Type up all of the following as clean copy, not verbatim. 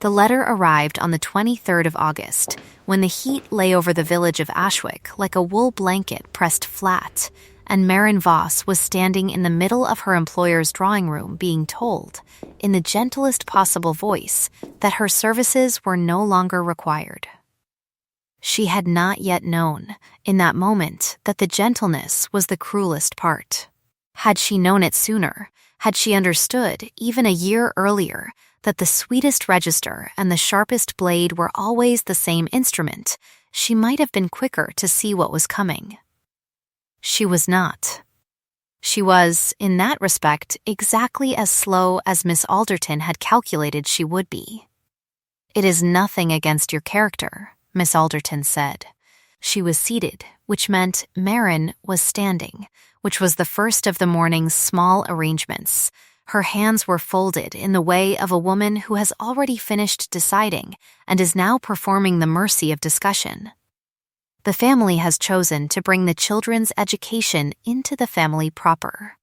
The letter arrived on the 23rd of August, when the heat lay over the village of Ashwick like a wool blanket pressed flat, and Maren Voss was standing in the middle of her employer's drawing room being told, in the gentlest possible voice, that her services were no longer required. She had not yet known, in that moment, that the gentleness was the cruelest part. Had she known it sooner, had she understood, even a year earlier, that the sweetest register and the sharpest blade were always the same instrument, she might have been quicker to see what was coming. She was not. She was, in that respect, exactly as slow as Miss Alderton had calculated she would be. "It is nothing against your character," Miss Alderton said. She was seated, which meant Maren was standing, which was the first of the morning's small arrangements. Her hands were folded in the way of a woman who has already finished deciding and is now performing the mercy of discussion. "The family has chosen to bring the children's education into the family proper.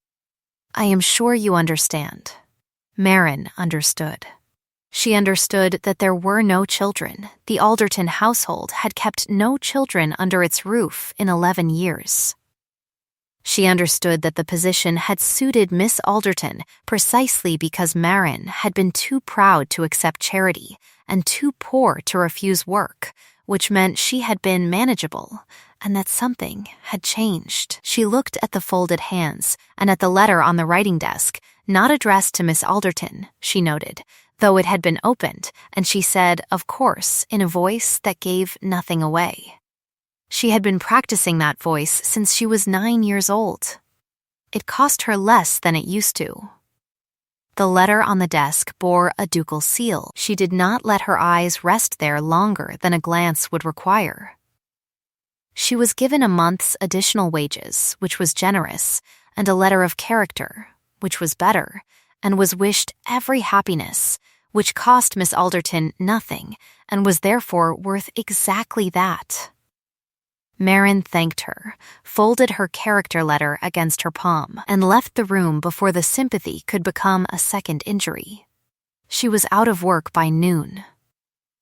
I am sure you understand." Maren understood. She understood that there were no children. The Alderton household had kept no children under its roof in 11 years. She understood that the position had suited Miss Alderton precisely because Maren had been too proud to accept charity and too poor to refuse work, which meant she had been manageable, and that something had changed. She looked at the folded hands and at the letter on the writing desk, not addressed to Miss Alderton, she noted, though it had been opened, and she said, of course, in a voice that gave nothing away. She had been practicing that voice since she was 9 years old. It cost her less than it used to. The letter on the desk bore a ducal seal. She did not let her eyes rest there longer than a glance would require. She was given a month's additional wages, which was generous, and a letter of character, which was better, and was wished every happiness, which cost Miss Alderton nothing, and was therefore worth exactly that. Maren thanked her, folded her character letter against her palm, and left the room before the sympathy could become a second injury. She was out of work by noon.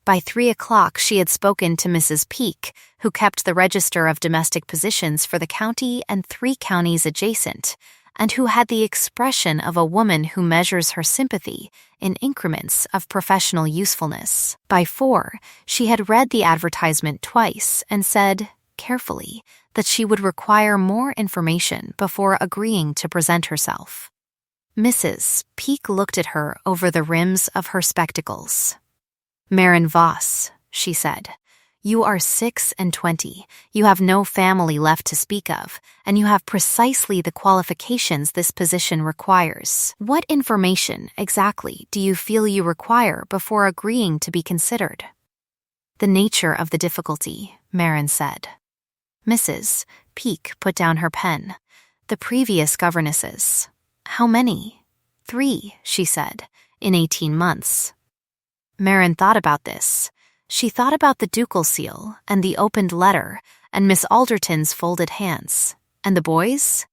By 3 o'clock she had spoken to Mrs. Peake, who kept the register of domestic positions for the county and 3 counties adjacent, and who had the expression of a woman who measures her sympathy in increments of professional usefulness. By 4, she had read the advertisement twice and said, carefully, that she would require more information before agreeing to present herself. Mrs. Peake looked at her over the rims of her spectacles. "Maren Voss," she said, "you are 26, you have no family left to speak of, and you have precisely the qualifications this position requires. What information, exactly, do you feel you require before agreeing to be considered?" "The nature of the difficulty," Maren said. Mrs. Peake put down her pen. "The previous governesses." "How many?" 3, she said, "in 18 months. Maren thought about this. She thought about the ducal seal and the opened letter and Miss Alderton's folded hands. And the boys?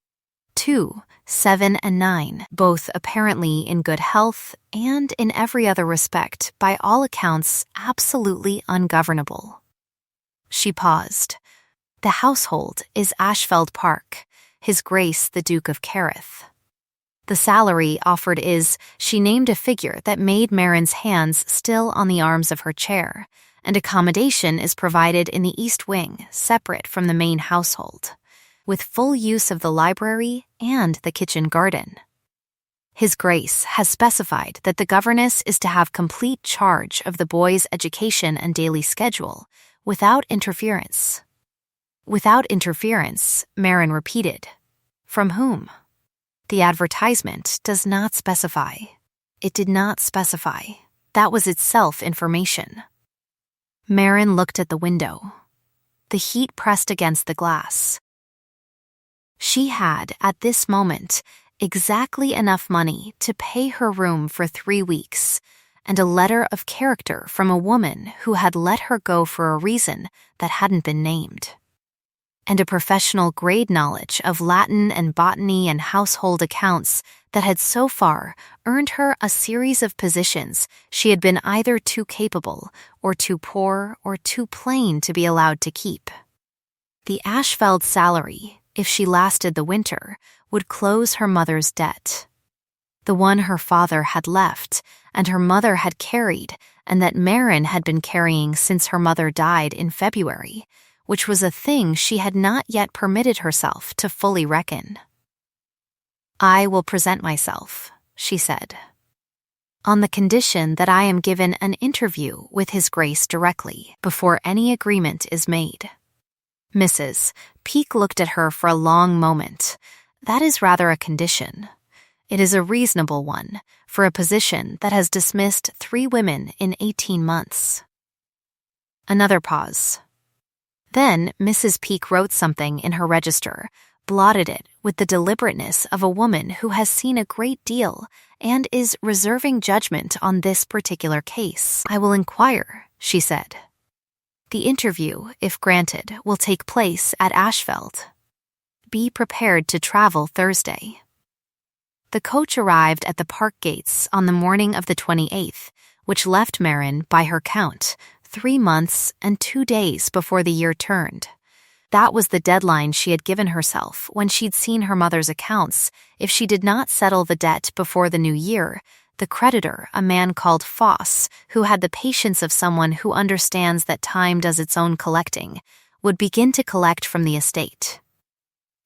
2, 7 and 9, both apparently in good health and in every other respect, by all accounts, absolutely ungovernable. She paused. "The household is Ashfeld Park, His Grace the Duke of Carith. The salary offered is," she named a figure that made Maren's hands still on the arms of her chair, "and accommodation is provided in the east wing, separate from the main household, with full use of the library and the kitchen garden. His Grace has specified that the governess is to have complete charge of the boys' education and daily schedule, without interference." "Without interference," Maren repeated. "From whom?" "The advertisement does not specify." It did not specify. That was itself information. Maren looked at the window. The heat pressed against the glass. She had, at this moment, exactly enough money to pay her room for 3 weeks, and a letter of character from a woman who had let her go for a reason that hadn't been named, and a professional grade knowledge of Latin and botany and household accounts that had so far earned her a series of positions she had been either too capable or too poor or too plain to be allowed to keep. The Ashfeld salary, if she lasted the winter, would close her mother's debt. The one her father had left and her mother had carried, and that Maren had been carrying since her mother died in February, which was a thing she had not yet permitted herself to fully reckon. "I will present myself," she said, "on the condition that I am given an interview with His Grace directly before any agreement is made." Mrs. Peake looked at her for a long moment. "That is rather a condition. It is a reasonable one for a position that has dismissed 3 women in 18 months. Another pause. Then Mrs. Peake wrote something in her register, blotted it with the deliberateness of a woman who has seen a great deal and is reserving judgment on this particular case. "I will inquire," she said. "The interview, if granted, will take place at Ashfeld. Be prepared to travel Thursday." The coach arrived at the park gates on the morning of the 28th, which left Maren, by her count, 3 months and 2 days before the year turned. That was the deadline she had given herself when she'd seen her mother's accounts. If she did not settle the debt before the new year, the creditor, a man called Foss, who had the patience of someone who understands that time does its own collecting, would begin to collect from the estate.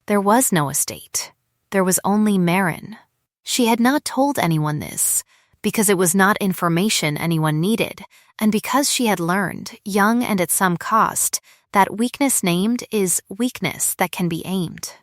There was no estate. There was only Maren. She had not told anyone this, because it was not information anyone needed, and because she had learned, young and at some cost, that weakness named is weakness that can be aimed.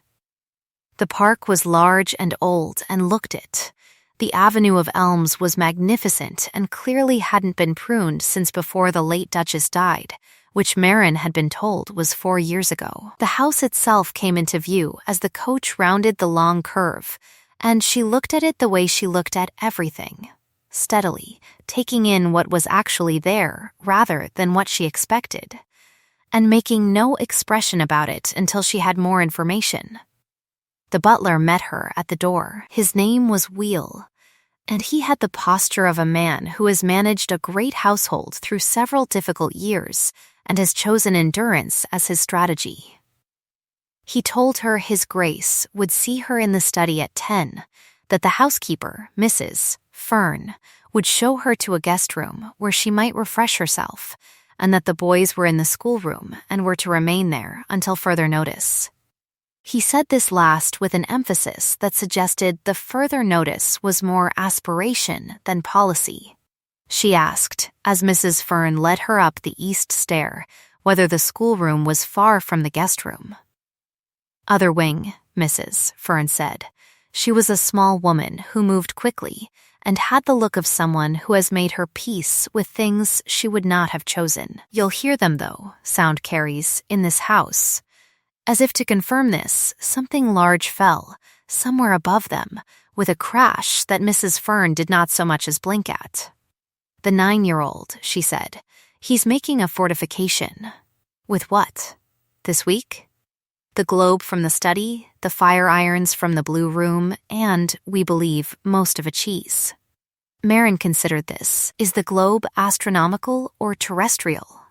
The park was large and old and looked it. The avenue of elms was magnificent and clearly hadn't been pruned since before the late Duchess died, which Maren had been told was 4 years ago. The house itself came into view as the coach rounded the long curve, and she looked at it the way she looked at everything, steadily, taking in what was actually there rather than what she expected, and making no expression about it until she had more information. The butler met her at the door. His name was Wheel, and he had the posture of a man who has managed a great household through several difficult years and has chosen endurance as his strategy. He told her His Grace would see her in the study at 10, that the housekeeper, Mrs. Fern, would show her to a guest room where she might refresh herself, and that the boys were in the schoolroom and were to remain there until further notice. He said this last with an emphasis that suggested the further notice was more aspiration than policy. She asked, as Mrs. Fern led her up the east stair, whether the schoolroom was far from the guest room. "Other wing," Mrs. Fern said. She was a small woman who moved quickly and had the look of someone who has made her peace with things she would not have chosen. "You'll hear them, though," sound carries, "in this house." As if to confirm this, something large fell, somewhere above them, with a crash that Mrs. Fern did not so much as blink at. "The 9-year-old, she said. "He's making a fortification." "With what? This week?" "The globe from the study, the fire irons from the blue room, and, we believe, most of a cheese." Maren considered this. "Is the globe astronomical or terrestrial?"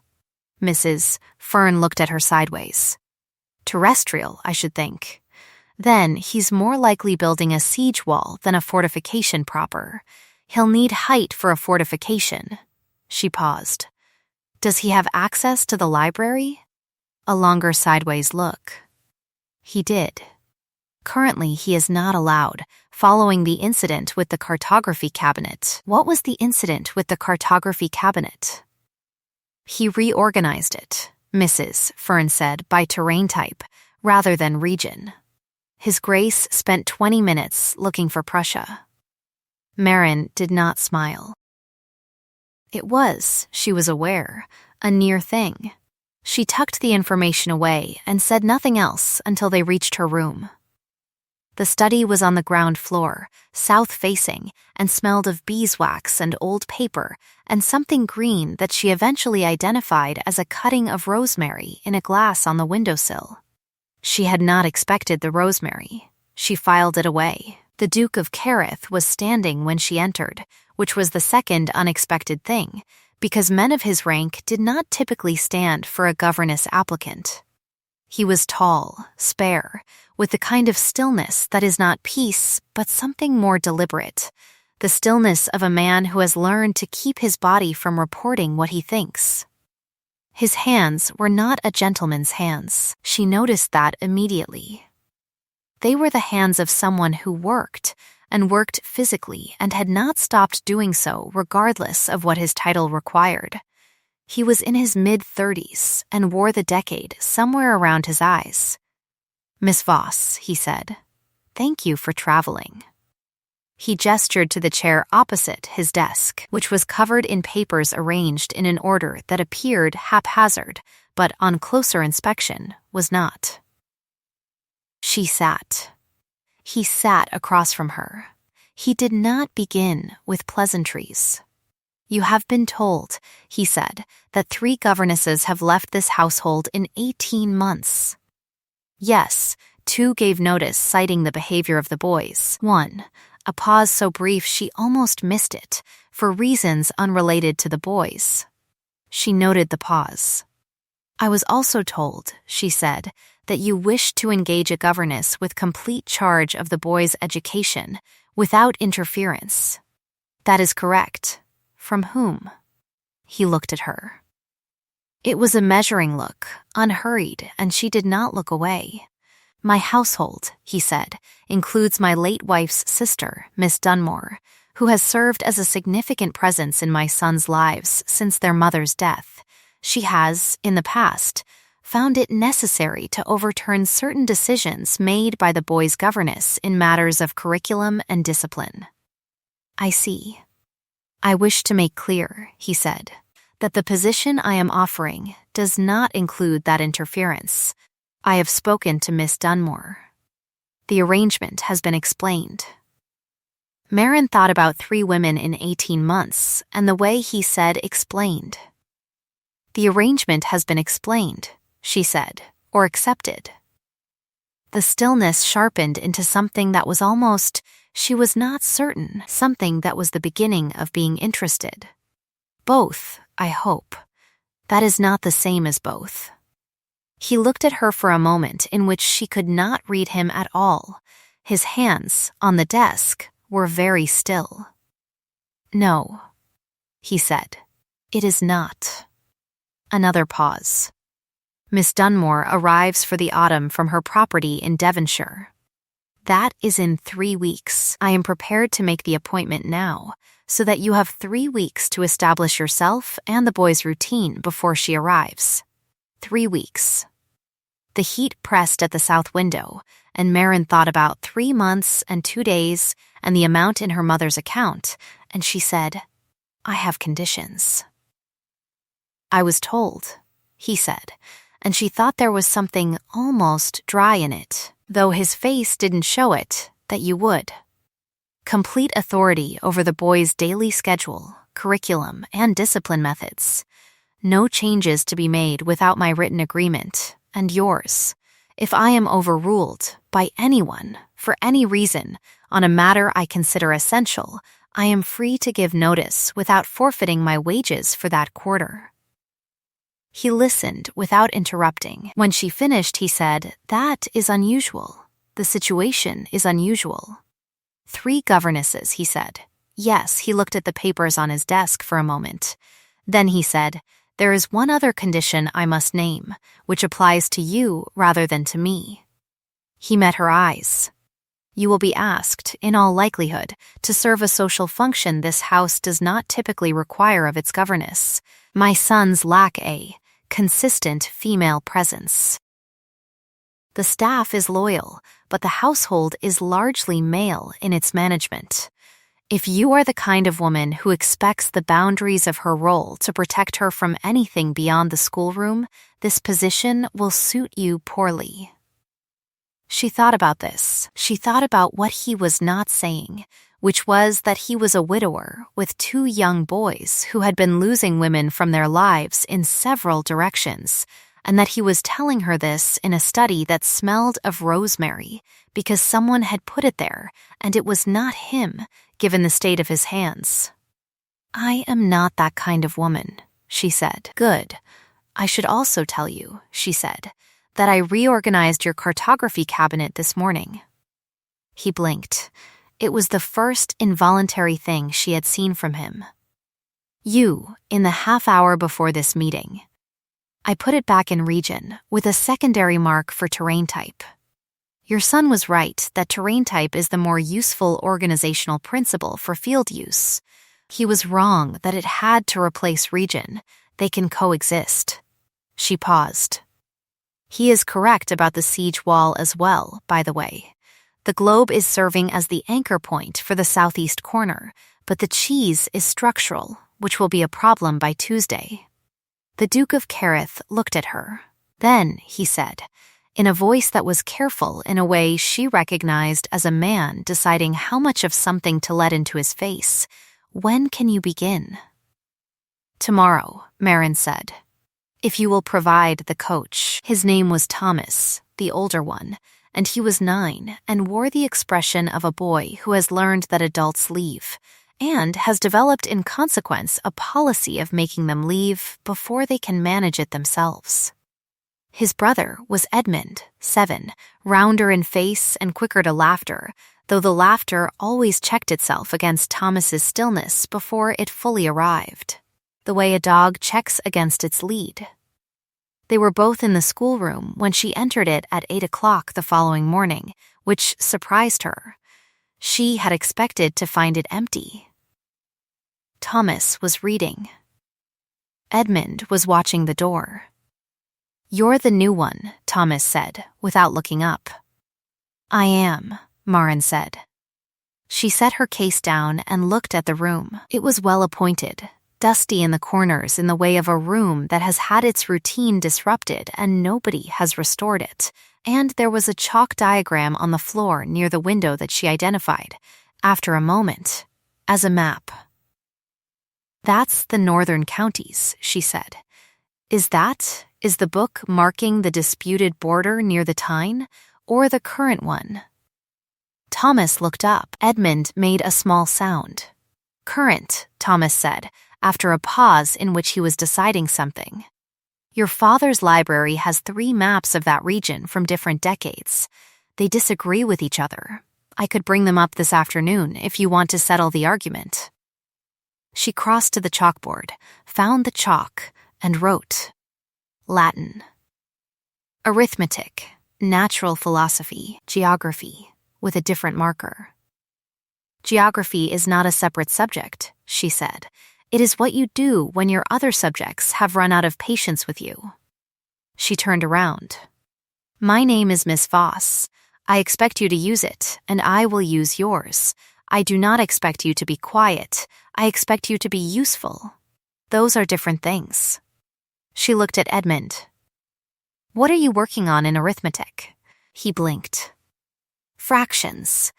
Mrs. Fern looked at her sideways. "Terrestrial, I should think. Then he's more likely building a siege wall than a fortification proper. He'll need height for a fortification." She paused. "Does he have access to the library?" A longer sideways look. He did. Currently, he is not allowed, following the incident with the cartography cabinet. What was the incident with the cartography cabinet? He reorganized it, Mrs. Fern said, by terrain type, rather than region. His Grace spent 20 minutes looking for Prussia. Maren did not smile. It was, she was aware, a near thing. She tucked the information away and said nothing else until they reached her room. The study was on the ground floor, south-facing, and smelled of beeswax and old paper and something green that she eventually identified as a cutting of rosemary in a glass on the windowsill. She had not expected the rosemary. She filed it away. The Duke of Carith was standing when she entered, which was the second unexpected thing, because men of his rank did not typically stand for a governess applicant. He was tall, spare, with the kind of stillness that is not peace, but something more deliberate, the stillness of a man who has learned to keep his body from reporting what he thinks. His hands were not a gentleman's hands. She noticed that immediately. They were the hands of someone who worked, and worked physically, and had not stopped doing so regardless of what his title required. He was in his mid-30s and wore the decade somewhere around his eyes. "Miss Voss," he said, "thank you for traveling." He gestured to the chair opposite his desk, which was covered in papers arranged in an order that appeared haphazard, but on closer inspection was not. She sat. He sat across from her. He did not begin with pleasantries. "You have been told," he said, "that 3 governesses have left this household in 18 months. Yes, 2 gave notice citing the behavior of the boys. 1, a pause so brief she almost missed it, for reasons unrelated to the boys. She noted the pause. "I was also told," she said, "that you wished to engage a governess with complete charge of the boys' education, without interference." "That is correct. From whom?" He looked at her. It was a measuring look, unhurried, and she did not look away. "My household," he said, "includes my late wife's sister, Miss Dunmore, who has served as a significant presence in my sons' lives since their mother's death. She has, in the past, found it necessary to overturn certain decisions made by the boys' governess in matters of curriculum and discipline." "I see. I wish to make clear," he said, "that the position I am offering does not include that interference. I have spoken to Miss Dunmore. The arrangement has been explained." Marin thought about 3 women in 18 months, and the way he said explained. "The arrangement has been explained," she said, "or accepted." The stillness sharpened into something that was almost, she was not certain, something that was the beginning of being interested. "Both, I hope. That is not the same as both." He looked at her for a moment in which she could not read him at all. His hands, on the desk, were very still. "No," he said, "it is not." Another pause. "Miss Dunmore arrives for the autumn from her property in Devonshire. That is in 3 weeks. I am prepared to make the appointment now, so that you have 3 weeks to establish yourself and the boys' routine before she arrives. 3 weeks. The heat pressed at the south window, and Marin thought about 3 months and 2 days and the amount in her mother's account, and she said, "I have conditions." "I was told," he said, and she thought there was something almost dry in it, though his face didn't show it, that you would. "Complete authority over the boys' daily schedule, curriculum, and discipline methods. No changes to be made without my written agreement, and yours. If I am overruled by anyone, for any reason, on a matter I consider essential, I am free to give notice without forfeiting my wages for that quarter." He listened without interrupting. When she finished, he said, "That is unusual. The situation is unusual." 3 governesses, he said. Yes, he looked at the papers on his desk for a moment. Then he said, "There is one other condition I must name, which applies to you rather than to me." He met her eyes. "You will be asked, in all likelihood, to serve a social function this house does not typically require of its governess. My sons lack a consistent female presence. The staff is loyal, but the household is largely male in its management. If you are the kind of woman who expects the boundaries of her role to protect her from anything beyond the schoolroom, this position will suit you poorly." She thought about this. She thought about what he was not saying, which was that he was a widower with 2 young boys who had been losing women from their lives in several directions, and that he was telling her this in a study that smelled of rosemary because someone had put it there and it was not him, given the state of his hands. "I am not that kind of woman," she said. "Good. I should also tell you," she said, "that I reorganized your cartography cabinet this morning." He blinked. It was the first involuntary thing she had seen from him. "You, in the half hour before this meeting. I put it back in region, with a secondary mark for terrain type. Your son was right that terrain type is the more useful organizational principle for field use. He was wrong that it had to replace region. They can coexist." She paused. "He is correct about the siege wall as well, by the way. The globe is serving as the anchor point for the southeast corner, but the cheese is structural, which will be a problem by Tuesday." The Duke of Carith looked at her. Then, he said, in a voice that was careful in a way she recognized as a man deciding how much of something to let into his face, "When can you begin?" "Tomorrow," Marin said. "If you will provide the coach." His name was Thomas, the older one, and he was 9 and wore the expression of a boy who has learned that adults leave, and has developed in consequence a policy of making them leave before they can manage it themselves. His brother was Edmund, 7, rounder in face and quicker to laughter, though the laughter always checked itself against Thomas's stillness before it fully arrived, the way a dog checks against its lead. They were both in the schoolroom when she entered it at 8 o'clock the following morning, which surprised her. She had expected to find it empty. Thomas was reading. Edmund was watching the door. "You're the new one," Thomas said, without looking up. "I am," Marin said. She set her case down and looked at the room. It was well appointed, dusty in the corners in the way of a room that has had its routine disrupted and nobody has restored it, and there was a chalk diagram on the floor near the window that she identified, after a moment, as a map. "That's the northern counties," she said. Is the book marking the disputed border near the Tyne, or the current one?" Thomas looked up. Edmund made a small sound. "Current," Thomas said, after a pause in which he was deciding something. "Your father's library has 3 maps of that region from different decades. They disagree with each other. I could bring them up this afternoon if you want to settle the argument." She crossed to the chalkboard, found the chalk, and wrote. Latin. Arithmetic, natural philosophy, geography, with a different marker. "Geography is not a separate subject," she said. "It is what you do when your other subjects have run out of patience with you." She turned around. "My name is Miss Voss. I expect you to use it, and I will use yours. I do not expect you to be quiet. I expect you to be useful. Those are different things." She looked at Edmund. "What are you working on in arithmetic?" He blinked. "Fractions.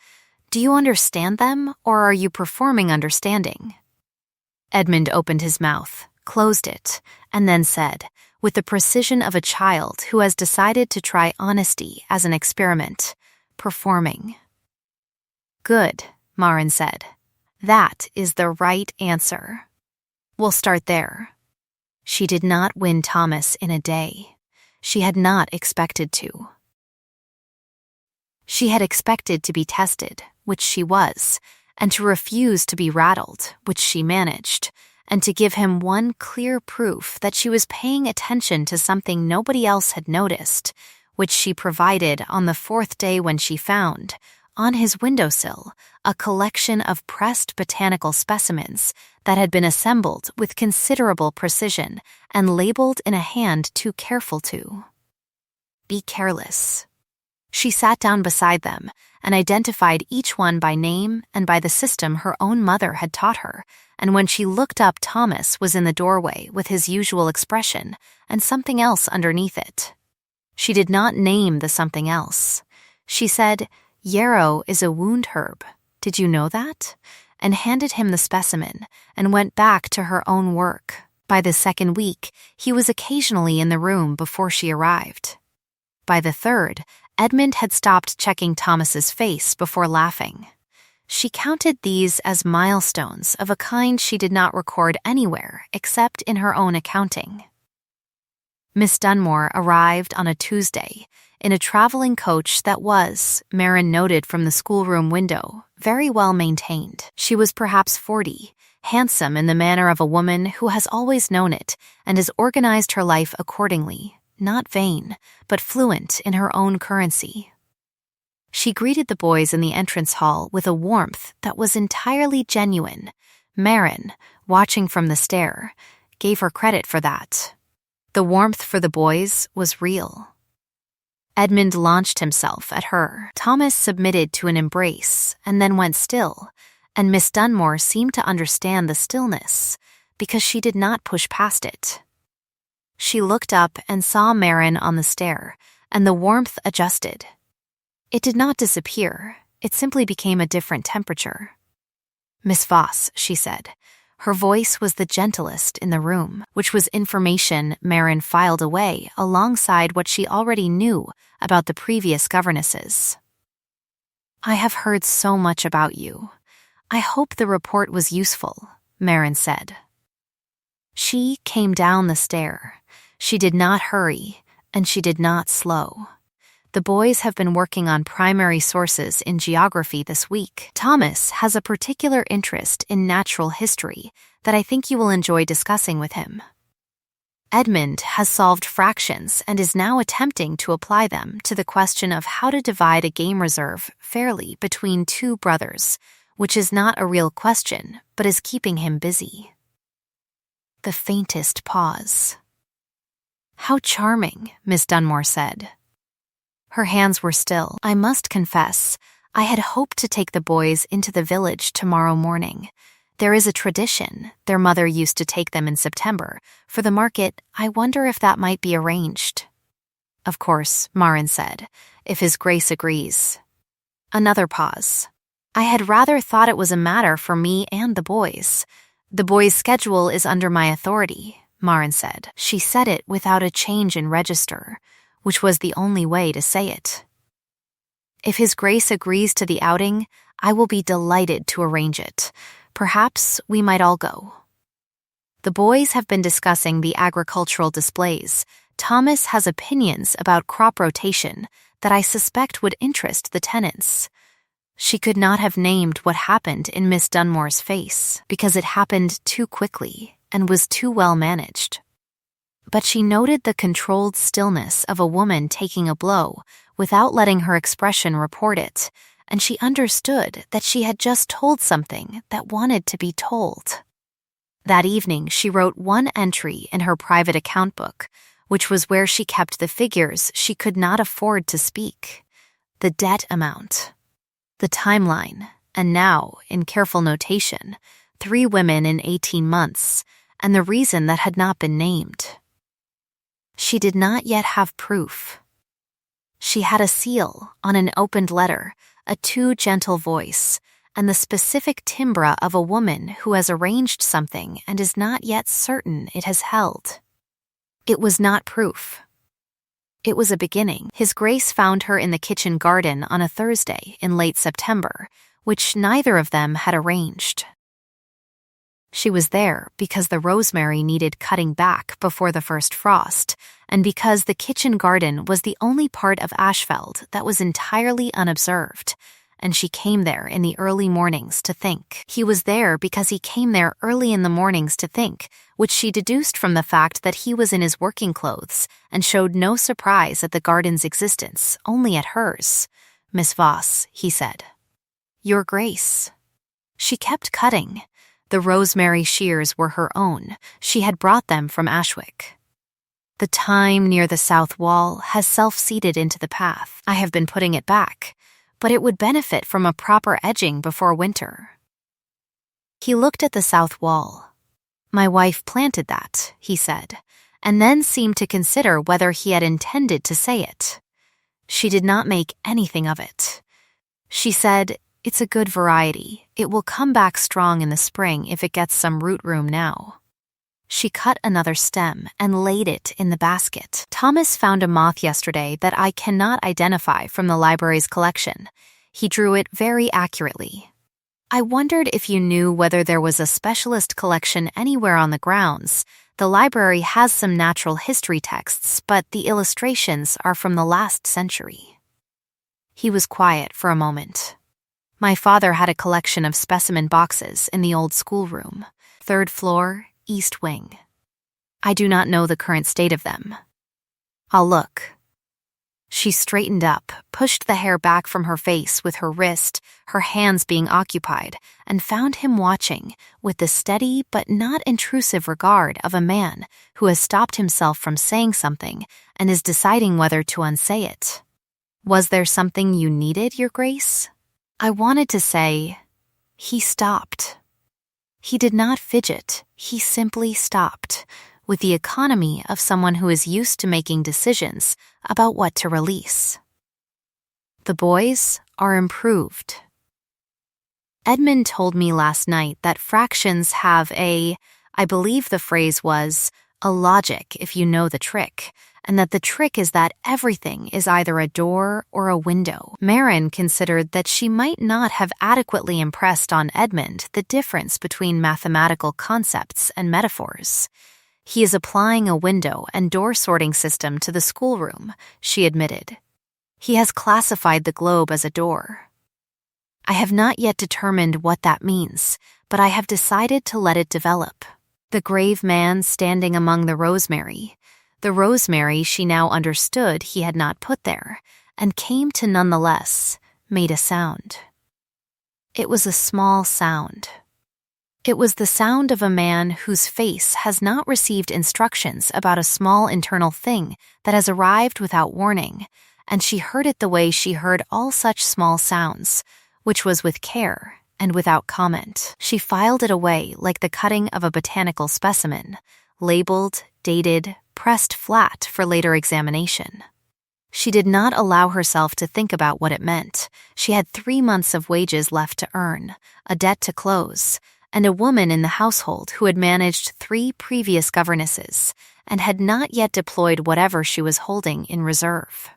Do you understand them, or are you performing understanding?" Edmund opened his mouth, closed it, and then said, with the precision of a child who has decided to try honesty as an experiment, "Performing." "Good," Marin said. "That is the right answer. We'll start there." She did not win Thomas in a day. She had not expected to. She had expected to be tested, which she was, and to refuse to be rattled, which she managed, and to give him one clear proof that she was paying attention to something nobody else had noticed, which she provided on the 4th day when she found, on his windowsill, a collection of pressed botanical specimens that had been assembled with considerable precision and labeled in a hand too careful to. "Be careless." She sat down beside them and identified each one by name and by the system her own mother had taught her, and when she looked up, Thomas was in the doorway with his usual expression and something else underneath it. She did not name the something else. She said, "Yarrow is a wound herb. Did you know that?" and handed him the specimen and went back to her own work. By the second week, he was occasionally in the room before she arrived. By the third, Edmund had stopped checking Thomas's face before laughing. She counted these as milestones of a kind she did not record anywhere except in her own accounting. Miss Dunmore arrived on a Tuesday in a traveling coach that was, Marin noted from the schoolroom window, very well maintained. She was perhaps 40, handsome in the manner of a woman who has always known it and has organized her life accordingly, not vain, but fluent in her own currency. She greeted the boys in the entrance hall with a warmth that was entirely genuine. Marin, watching from the stair, gave her credit for that. The warmth for the boys was real. Edmund launched himself at her. Thomas submitted to an embrace and then went still, and Miss Dunmore seemed to understand the stillness because she did not push past it. She looked up and saw Marin on the stair, and the warmth adjusted. It did not disappear, it simply became a different temperature. "Miss Voss," she said. Her voice was the gentlest in the room, which was information Marin filed away alongside what she already knew about the previous governesses. "I have heard so much about you. I hope the report was useful," Marin said. She came down the stair. She did not hurry, and she did not slow. The boys have been working on primary sources in geography this week. Thomas has a particular interest in natural history that I think you will enjoy discussing with him. Edmund has solved fractions and is now attempting to apply them to the question of how to divide a game reserve fairly between two brothers, which is not a real question, but is keeping him busy. The faintest pause. "How charming," Miss Dunmore said. Her hands were still. "I must confess, I had hoped to take the boys into the village tomorrow morning. There is a tradition, their mother used to take them in September. For the market, I wonder if that might be arranged." "Of course," Marin said, "if His Grace agrees." Another pause. "I had rather thought it was a matter for me and the boys. The boys' schedule is under my authority," Marin said. She said it without a change in register, which was the only way to say it. "If His Grace agrees to the outing, I will be delighted to arrange it. Perhaps we might all go." The boys have been discussing the agricultural displays. Thomas has opinions about crop rotation that I suspect would interest the tenants. She could not have named what happened in Miss Dunmore's face because it happened too quickly and was too well managed. But she noted the controlled stillness of a woman taking a blow without letting her expression report it, and she understood that she had just told something that wanted to be told. That evening, she wrote one entry in her private account book, which was where she kept the figures she could not afford to speak: the debt amount, the timeline, and now, in careful notation, 3 women in 18 months, and the reason that had not been named. She did not yet have proof. She had a seal on an opened letter, a too gentle voice, and the specific timbre of a woman who has arranged something and is not yet certain it has held. It was not proof. It was a beginning. His Grace found her in the kitchen garden on a Thursday in late September, which neither of them had arranged. She was there because the rosemary needed cutting back before the first frost, and because the kitchen garden was the only part of Ashfeld that was entirely unobserved, and she came there in the early mornings to think. He was there because he came there early in the mornings to think, which she deduced from the fact that he was in his working clothes and showed no surprise at the garden's existence, only at hers. "Miss Voss," he said. "Your Grace." She kept cutting. The rosemary shears were her own. She had brought them from Ashwick. "The thyme near the south wall has self-seeded into the path. I have been putting it back, but it would benefit from a proper edging before winter." He looked at the south wall. "My wife planted that," he said, and then seemed to consider whether he had intended to say it. She did not make anything of it. She said, "It's a good variety. It will come back strong in the spring if it gets some root room now." She cut another stem and laid it in the basket. Thomas found a moth yesterday that I cannot identify from the library's collection. He drew it very accurately. I wondered if you knew whether there was a specialist collection anywhere on the grounds. The library has some natural history texts, but the illustrations are from the last century. He was quiet for a moment. My father had a collection of specimen boxes in the old schoolroom, 3rd floor, East Wing. I do not know the current state of them. I'll look. She straightened up, pushed the hair back from her face with her wrist, her hands being occupied, and found him watching with the steady but not intrusive regard of a man who has stopped himself from saying something and is deciding whether to unsay it. Was there something you needed, Your Grace? I wanted to say, he stopped. He did not fidget, he simply stopped, with the economy of someone who is used to making decisions about what to release. The boys are improved. Edmund told me last night that fractions have I believe the phrase was, a logic if you know the trick, and that the trick is that everything is either a door or a window. Marin considered that she might not have adequately impressed on Edmund the difference between mathematical concepts and metaphors. He is applying a window and door sorting system to the schoolroom, she admitted. He has classified the globe as a door. I have not yet determined what that means, but I have decided to let it develop. The grave man standing among the rosemary she now understood he had not put there, and came to nonetheless, made a sound. It was a small sound. It was the sound of a man whose face has not received instructions about a small internal thing that has arrived without warning, and she heard it the way she heard all such small sounds, which was with care and without comment. She filed it away like the cutting of a botanical specimen, labeled, dated, pressed flat for later examination. She did not allow herself to think about what it meant. She had 3 months of wages left to earn, a debt to close, and a woman in the household who had managed 3 previous governesses and had not yet deployed whatever she was holding in reserve.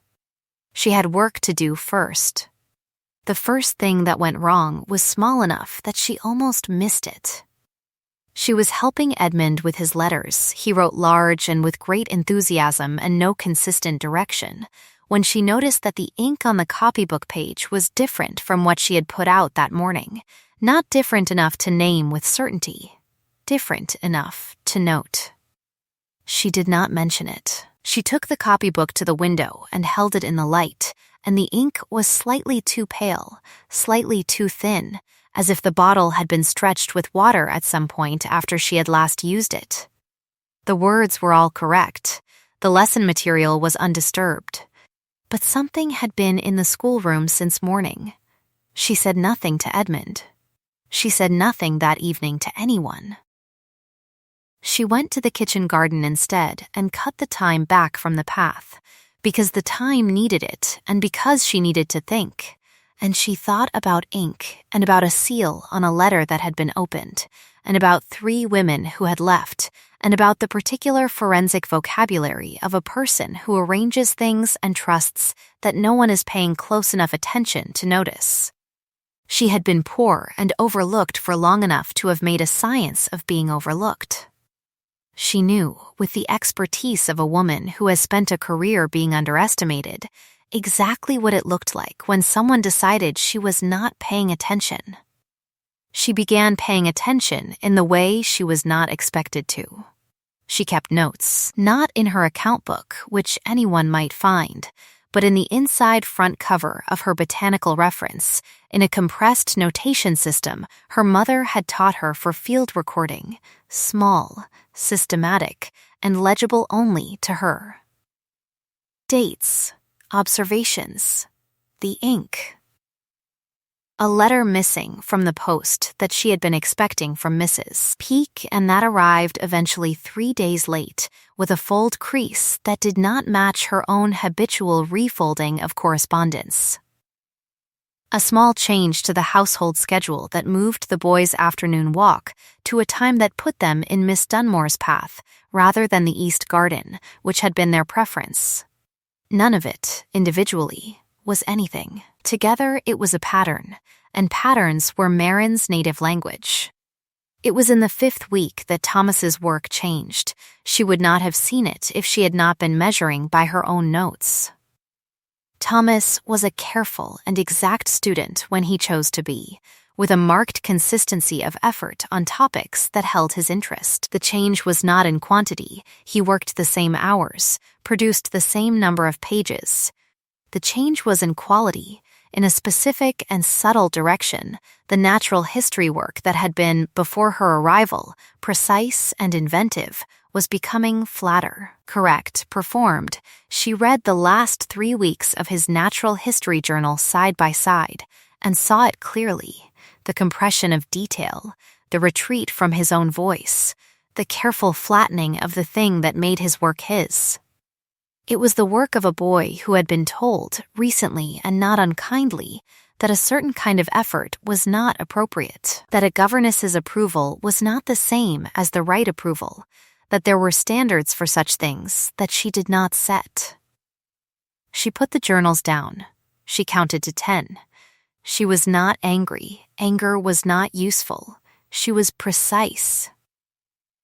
She had work to do first. The first thing that went wrong was small enough that she almost missed it. She was helping Edmund with his letters. He wrote large and with great enthusiasm and no consistent direction, when she noticed that the ink on the copybook page was different from what she had put out that morning. Not different enough to name with certainty, different enough to note. She did not mention it. She took the copybook to the window and held it in the light, and the ink was slightly too pale, slightly too thin, as if the bottle had been stretched with water at some point after she had last used it. The words were all correct. The lesson material was undisturbed. But something had been in the schoolroom since morning. She said nothing to Edmund. She said nothing that evening to anyone. She went to the kitchen garden instead and cut the time back from the path, because the time needed it and because she needed to think. And she thought about ink and about a seal on a letter that had been opened, and about 3 women who had left, and about the particular forensic vocabulary of a person who arranges things and trusts that no one is paying close enough attention to notice. She had been poor and overlooked for long enough to have made a science of being overlooked. She knew, with the expertise of a woman who has spent a career being underestimated, exactly what it looked like when someone decided she was not paying attention. She began paying attention in the way she was not expected to. She kept notes, not in her account book, which anyone might find, but in the inside front cover of her botanical reference, in a compressed notation system her mother had taught her for field recording, small, systematic, and legible only to her. Dates, observations, the ink. A letter missing from the post that she had been expecting from Mrs. Peake, and that arrived eventually 3 days late, with a fold crease that did not match her own habitual refolding of correspondence. A small change to the household schedule that moved the boys' afternoon walk to a time that put them in Miss Dunmore's path rather than the East Garden, which had been their preference. None of it, individually, was anything. Together it was a pattern, and patterns were Marin's native language. It was in the 5th week that Thomas's work changed. She would not have seen it if she had not been measuring by her own notes. Thomas was a careful and exact student when he chose to be, with a marked consistency of effort on topics that held his interest. The change was not in quantity. He worked the same hours, produced the same number of pages. The change was in quality, in a specific and subtle direction. The natural history work that had been, before her arrival, precise and inventive, was becoming flatter, correct, performed. She read the last 3 weeks of his natural history journal side by side and saw it clearly: the compression of detail, the retreat from his own voice, the careful flattening of the thing that made his work his. It was the work of a boy who had been told, recently and not unkindly, that a certain kind of effort was not appropriate, that a governess's approval was not the same as the right approval, that there were standards for such things that she did not set. She put the journals down. She counted to 10. She was not angry. Anger was not useful. She was precise.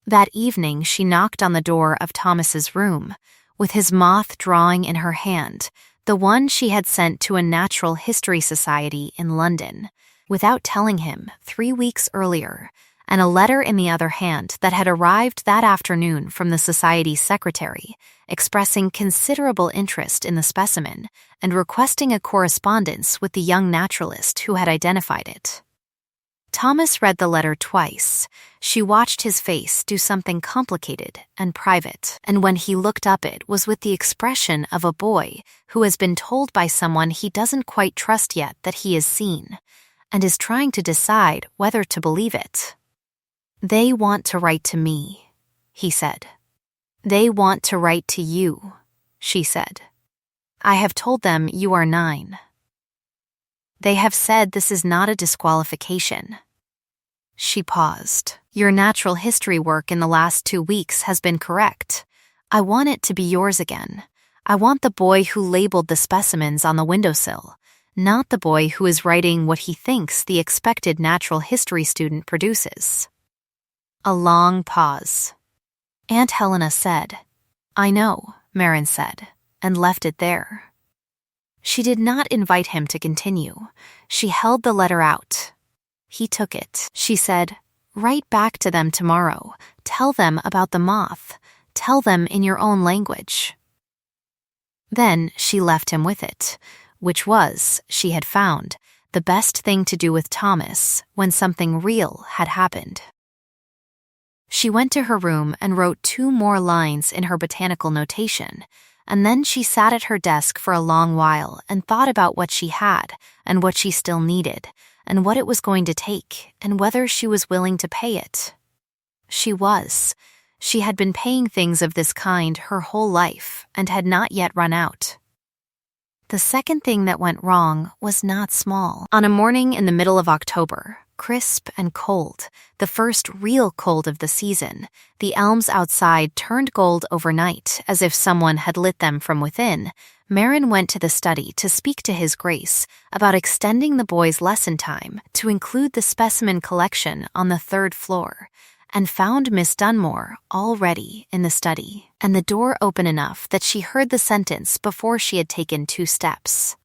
That evening she knocked on the door of Thomas's room, with his moth drawing in her hand, the one she had sent to a natural history society in London, without telling him 3 weeks earlier, and a letter in the other hand that had arrived that afternoon from the society's secretary, expressing considerable interest in the specimen and requesting a correspondence with the young naturalist who had identified it. Thomas read the letter twice. She watched his face do something complicated and private, and when he looked up it was with the expression of a boy who has been told by someone he doesn't quite trust yet that he is seen, and is trying to decide whether to believe it. "They want to write to me," he said. "They want to write to you," she said. "I have told them you are 9. They have said this is not a disqualification." She paused. "Your natural history work in the last 2 weeks has been correct. I want it to be yours again. I want the boy who labeled the specimens on the windowsill, not the boy who is writing what he thinks the expected natural history student produces." A long pause. Aunt Helena said, "I know," Marin said, and left it there. She did not invite him to continue. She held the letter out. He took it. She said, "Write back to them tomorrow. Tell them about the moth. Tell them in your own language." Then she left him with it, which was, she had found, the best thing to do with Thomas when something real had happened. She went to her room and wrote 2 more lines in her botanical notation, and then she sat at her desk for a long while and thought about what she had and what she still needed, and what it was going to take, and whether she was willing to pay it. She was. She had been paying things of this kind her whole life and had not yet run out. The second thing that went wrong was not small. On a morning in the middle of October, crisp and cold, the first real cold of the season, the elms outside turned gold overnight as if someone had lit them from within. Marin went to the study to speak to His Grace about extending the boys' lesson time to include the specimen collection on the 3rd floor, and found Miss Dunmore already in the study, and the door open enough that she heard the sentence before she had taken 2 steps.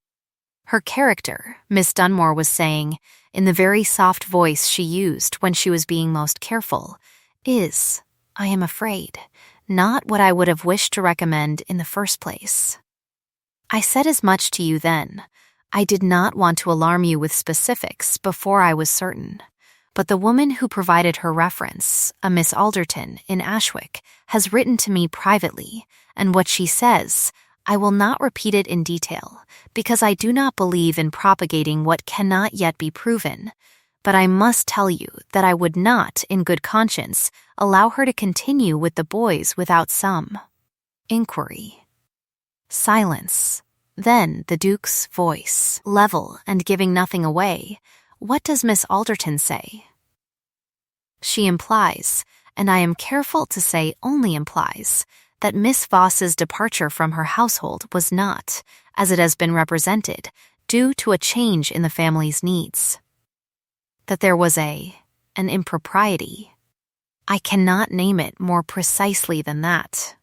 Her character, Miss Dunmore was saying, in the very soft voice she used when she was being most careful, is, I am afraid, not what I would have wished to recommend in the first place. I said as much to you then. I did not want to alarm you with specifics before I was certain. But the woman who provided her reference, a Miss Alderton in Ashwick, has written to me privately, and what she says, I will not repeat it in detail, because I do not believe in propagating what cannot yet be proven, but I must tell you that I would not, in good conscience, allow her to continue with the boys without some inquiry. Silence. Then the Duke's voice, level and giving nothing away. "What does Miss Alderton say?" "She implies, and I am careful to say only implies, that Miss Voss's departure from her household was not, as it has been represented, due to a change in the family's needs. That there was an impropriety. I cannot name it more precisely than that."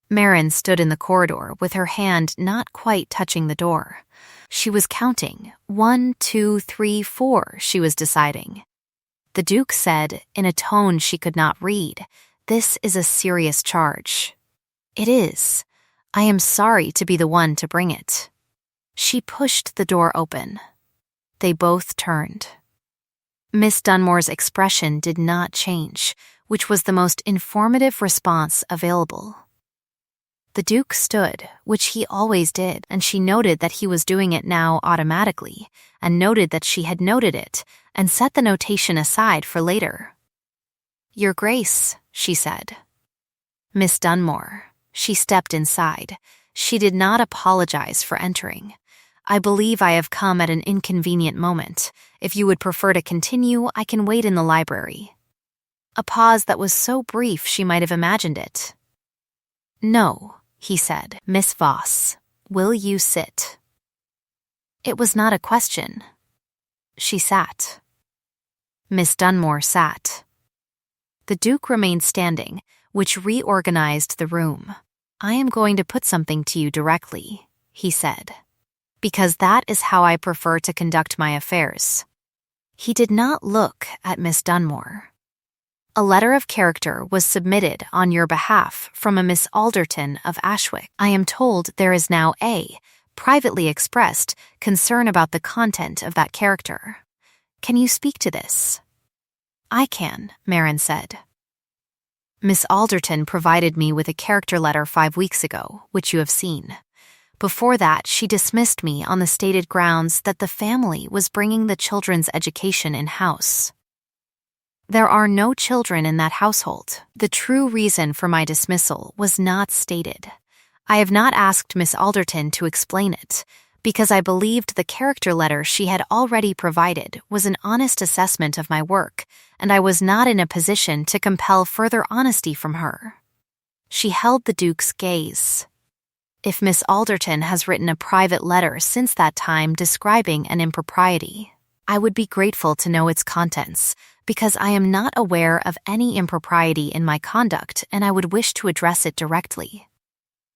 Marin stood in the corridor with her hand not quite touching the door. She was counting. 1, 2, 3, 4, she was deciding. The Duke said, in a tone she could not read, "This is a serious charge." "It is. I am sorry to be the one to bring it." She pushed the door open. They both turned. Miss Dunmore's expression did not change, which was the most informative response available. The Duke stood, which he always did, and she noted that he was doing it now automatically, and noted that she had noted it, and set the notation aside for later. "Your Grace," she said. "Miss Dunmore." She stepped inside. She did not apologize for entering. "I believe I have come at an inconvenient moment. If you would prefer to continue, I can wait in the library." A pause that was so brief she might have imagined it. "No," he said. "Miss Voss, will you sit?" It was not a question. She sat. Miss Dunmore sat. The Duke remained standing, which reorganized the room. "I am going to put something to you directly," he said, "because that is how I prefer to conduct my affairs." He did not look at Miss Dunmore. "A letter of character was submitted on your behalf from a Miss Alderton of Ashwick. I am told there is now privately expressed, concern about the content of that character. Can you speak to this?" "I can," Marin said. "Miss Alderton provided me with a character letter 5 weeks ago, which you have seen. Before that, she dismissed me on the stated grounds that the family was bringing the children's education in-house. There are no children in that household. The true reason for my dismissal was not stated. I have not asked Miss Alderton to explain it, because I believed the character letter she had already provided was an honest assessment of my work, and I was not in a position to compel further honesty from her." She held the Duke's gaze. "If Miss Alderton has written a private letter since that time describing an impropriety, I would be grateful to know its contents, because I am not aware of any impropriety in my conduct and I would wish to address it directly."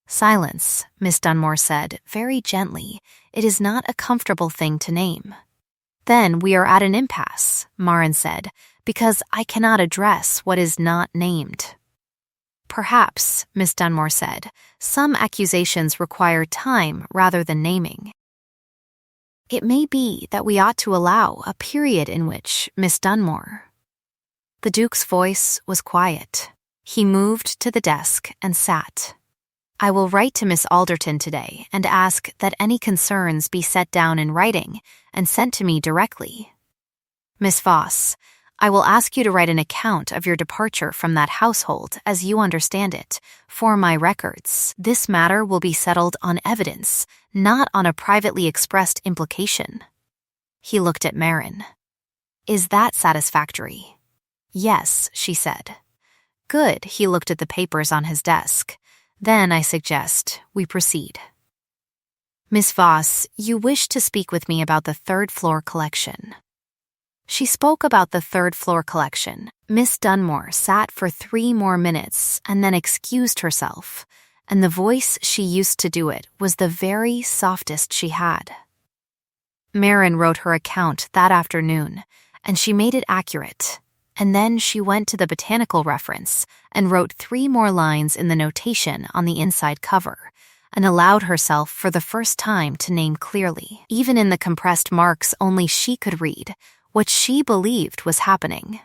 "Silence," Miss Dunmore said, very gently. "It is not a comfortable thing to name." "Then we are at an impasse," Marin said, "because I cannot address what is not named." "Perhaps," Miss Dunmore said, "some accusations require time rather than naming. It may be that we ought to allow a period in which, Miss Dunmore—" The Duke's voice was quiet. He moved to the desk and sat. "I will write to Miss Alderton today and ask that any concerns be set down in writing and sent to me directly. Miss Voss, I will ask you to write an account of your departure from that household as you understand it, for my records. This matter will be settled on evidence, not on a privately expressed implication." He looked at Marin. "Is that satisfactory?" "Yes," she said. "Good." He looked at the papers on his desk. "Then I suggest we proceed. Miss Voss, you wish to speak with me about the third-floor collection." She spoke about the third-floor collection. Miss Dunmore sat for 3 more minutes and then excused herself, and the voice she used to do it was the very softest she had. Marin wrote her account that afternoon, and she made it accurate. And then she went to the botanical reference and wrote 3 more lines in the notation on the inside cover, and allowed herself for the first time to name clearly, even in the compressed marks only she could read, what she believed was happening.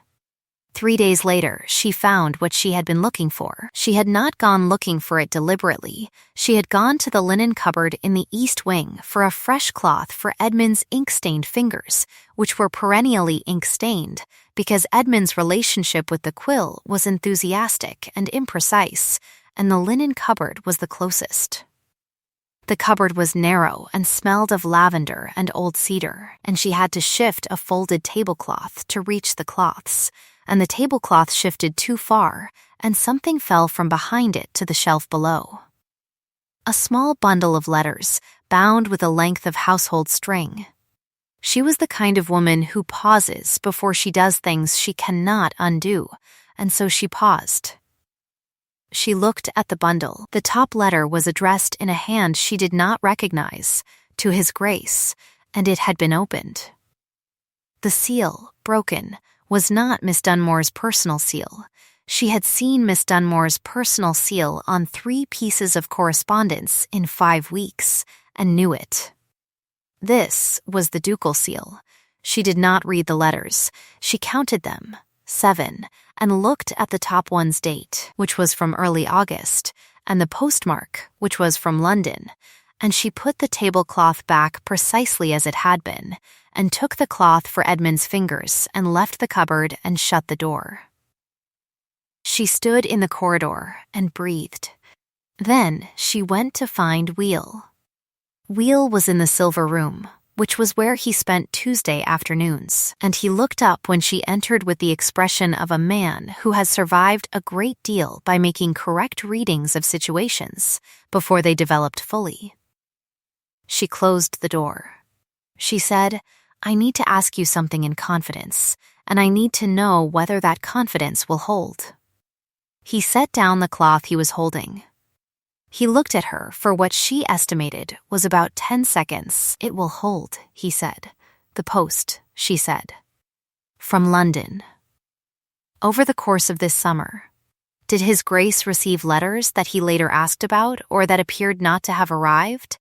3 days later, she found what she had been looking for. She had not gone looking for it deliberately. She had gone to the linen cupboard in the east wing for a fresh cloth for Edmund's ink-stained fingers, which were perennially ink-stained, because Edmund's relationship with the quill was enthusiastic and imprecise, and the linen cupboard was the closest. The cupboard was narrow and smelled of lavender and old cedar, and she had to shift a folded tablecloth to reach the cloths, and the tablecloth shifted too far, and something fell from behind it to the shelf below. A small bundle of letters, bound with a length of household string. She was the kind of woman who pauses before she does things she cannot undo, and so she paused. She looked at the bundle. The top letter was addressed in a hand she did not recognize, to His Grace, and it had been opened. The seal, broken, was not Miss Dunmore's personal seal. She had seen Miss Dunmore's personal seal on 3 pieces of correspondence in 5 weeks, and knew it. This was the ducal seal. She did not read the letters. She counted them, 7, and looked at the top one's date, which was from early August, and the postmark, which was from London, and she put the tablecloth back precisely as it had been, and took the cloth for Edmund's fingers and left the cupboard and shut the door. She stood in the corridor and breathed. Then she went to find Wheel. Wheel was in the silver room, which was where he spent Tuesday afternoons, and he looked up when she entered with the expression of a man who has survived a great deal by making correct readings of situations before they developed fully. She closed the door. She said, "I need to ask you something in confidence, and I need to know whether that confidence will hold." He set down the cloth he was holding. He looked at her for what she estimated was about 10 seconds. "It will hold," he said. "The post," she said. "From London." Over the course of this summer, did His Grace receive letters that he later asked about or that appeared not to have arrived?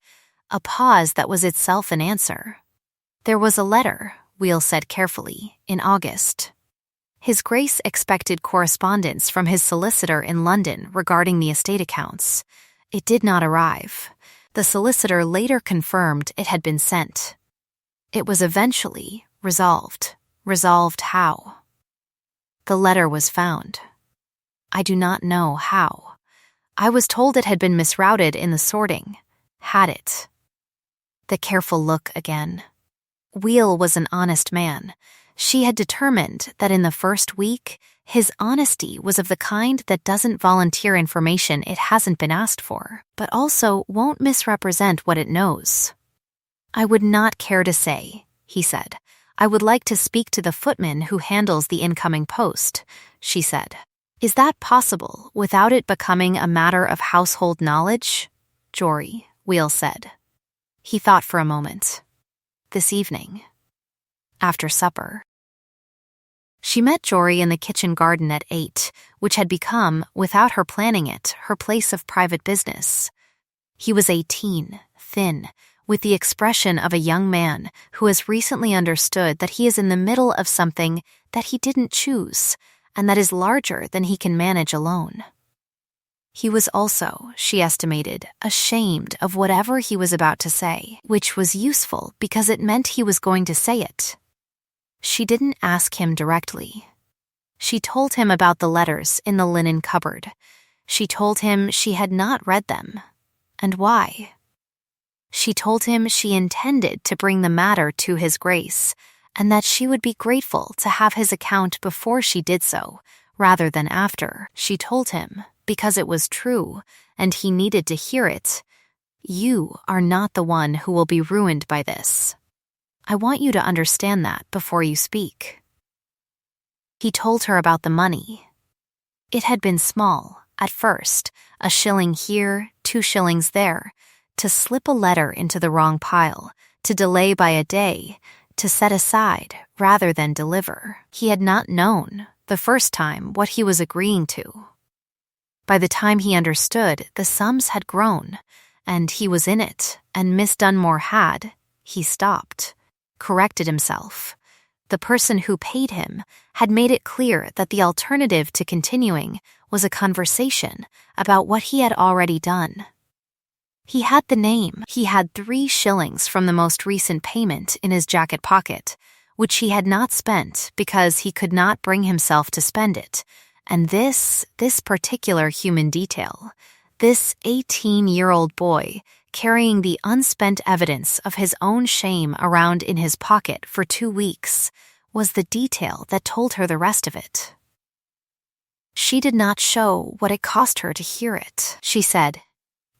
A pause that was itself an answer. There was a letter, Wheel said carefully, in August. His Grace expected correspondence from his solicitor in London regarding the estate accounts. It did not arrive. The solicitor later confirmed it had been sent. It was eventually resolved. Resolved how? The letter was found. I do not know how. I was told it had been misrouted in the sorting. Had it? The careful look again. Wheel was an honest man. She had determined that in the first week, his honesty was of the kind that doesn't volunteer information it hasn't been asked for, but also won't misrepresent what it knows. "I would not care to say," he said. "I would like to speak to the footman who handles the incoming post," she said. "Is that possible without it becoming a matter of household knowledge?" "Jory," Wheel said. He thought for a moment. "This evening. After supper." She met Jory in the kitchen garden at 8, which had become, without her planning it, her place of private business. He was 18, thin, with the expression of a young man who has recently understood that he is in the middle of something that he didn't choose and that is larger than he can manage alone. He was also, she estimated, ashamed of whatever he was about to say, which was useful because it meant he was going to say it. She didn't ask him directly. She told him about the letters in the linen cupboard. She told him she had not read them. And why? She told him she intended to bring the matter to His Grace, and that she would be grateful to have his account before she did so, rather than after. She told him, because it was true, and he needed to hear it, "You are not the one who will be ruined by this. I want you to understand that before you speak." He told her about the money. It had been small, at first, a shilling here, 2 shillings there, to slip a letter into the wrong pile, to delay by a day, to set aside rather than deliver. He had not known, the first time, what he was agreeing to. By the time he understood, the sums had grown, and he was in it, and Miss Dunmore had, he stopped. Corrected himself. The person who paid him had made it clear that the alternative to continuing was a conversation about what he had already done. He had the name. He had 3 shillings from the most recent payment in his jacket pocket, which he had not spent because he could not bring himself to spend it, and this particular human detail, This 18-year-old boy, carrying the unspent evidence of his own shame around in his pocket for 2 weeks, was the detail that told her the rest of it. She did not show what it cost her to hear it. She said,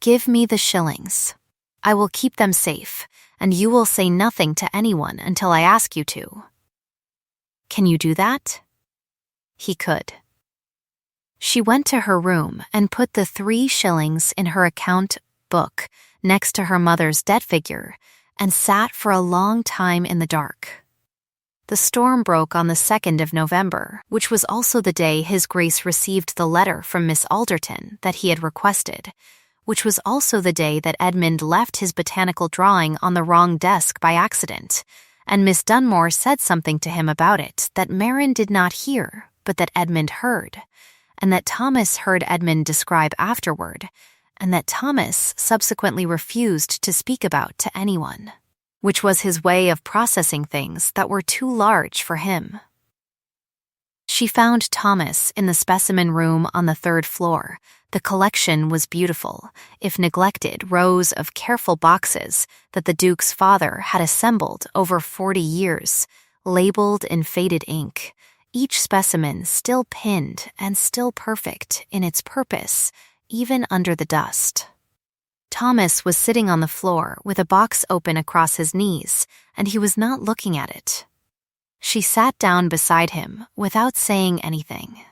"Give me the shillings. I will keep them safe, and you will say nothing to anyone until I ask you to." "Can you do that?" He could. She went to her room and put the 3 shillings in her account book next to her mother's debt figure and sat for a long time in the dark. The storm broke on the 2nd of November, which was also the day His Grace received the letter from Miss Alderton that he had requested, which was also the day that Edmund left his botanical drawing on the wrong desk by accident, and Miss Dunmore said something to him about it that Marin did not hear, but that Edmund heard, and that Thomas heard Edmund describe afterward, and that Thomas subsequently refused to speak about to anyone, which was his way of processing things that were too large for him. She found Thomas in the specimen room on the 3rd floor. The collection was beautiful, if neglected, rows of careful boxes that the Duke's father had assembled over 40 years, labeled in faded ink, each specimen still pinned and still perfect in its purpose, even under the dust. Thomas was sitting on the floor with a box open across his knees, and he was not looking at it. She sat down beside him without saying anything.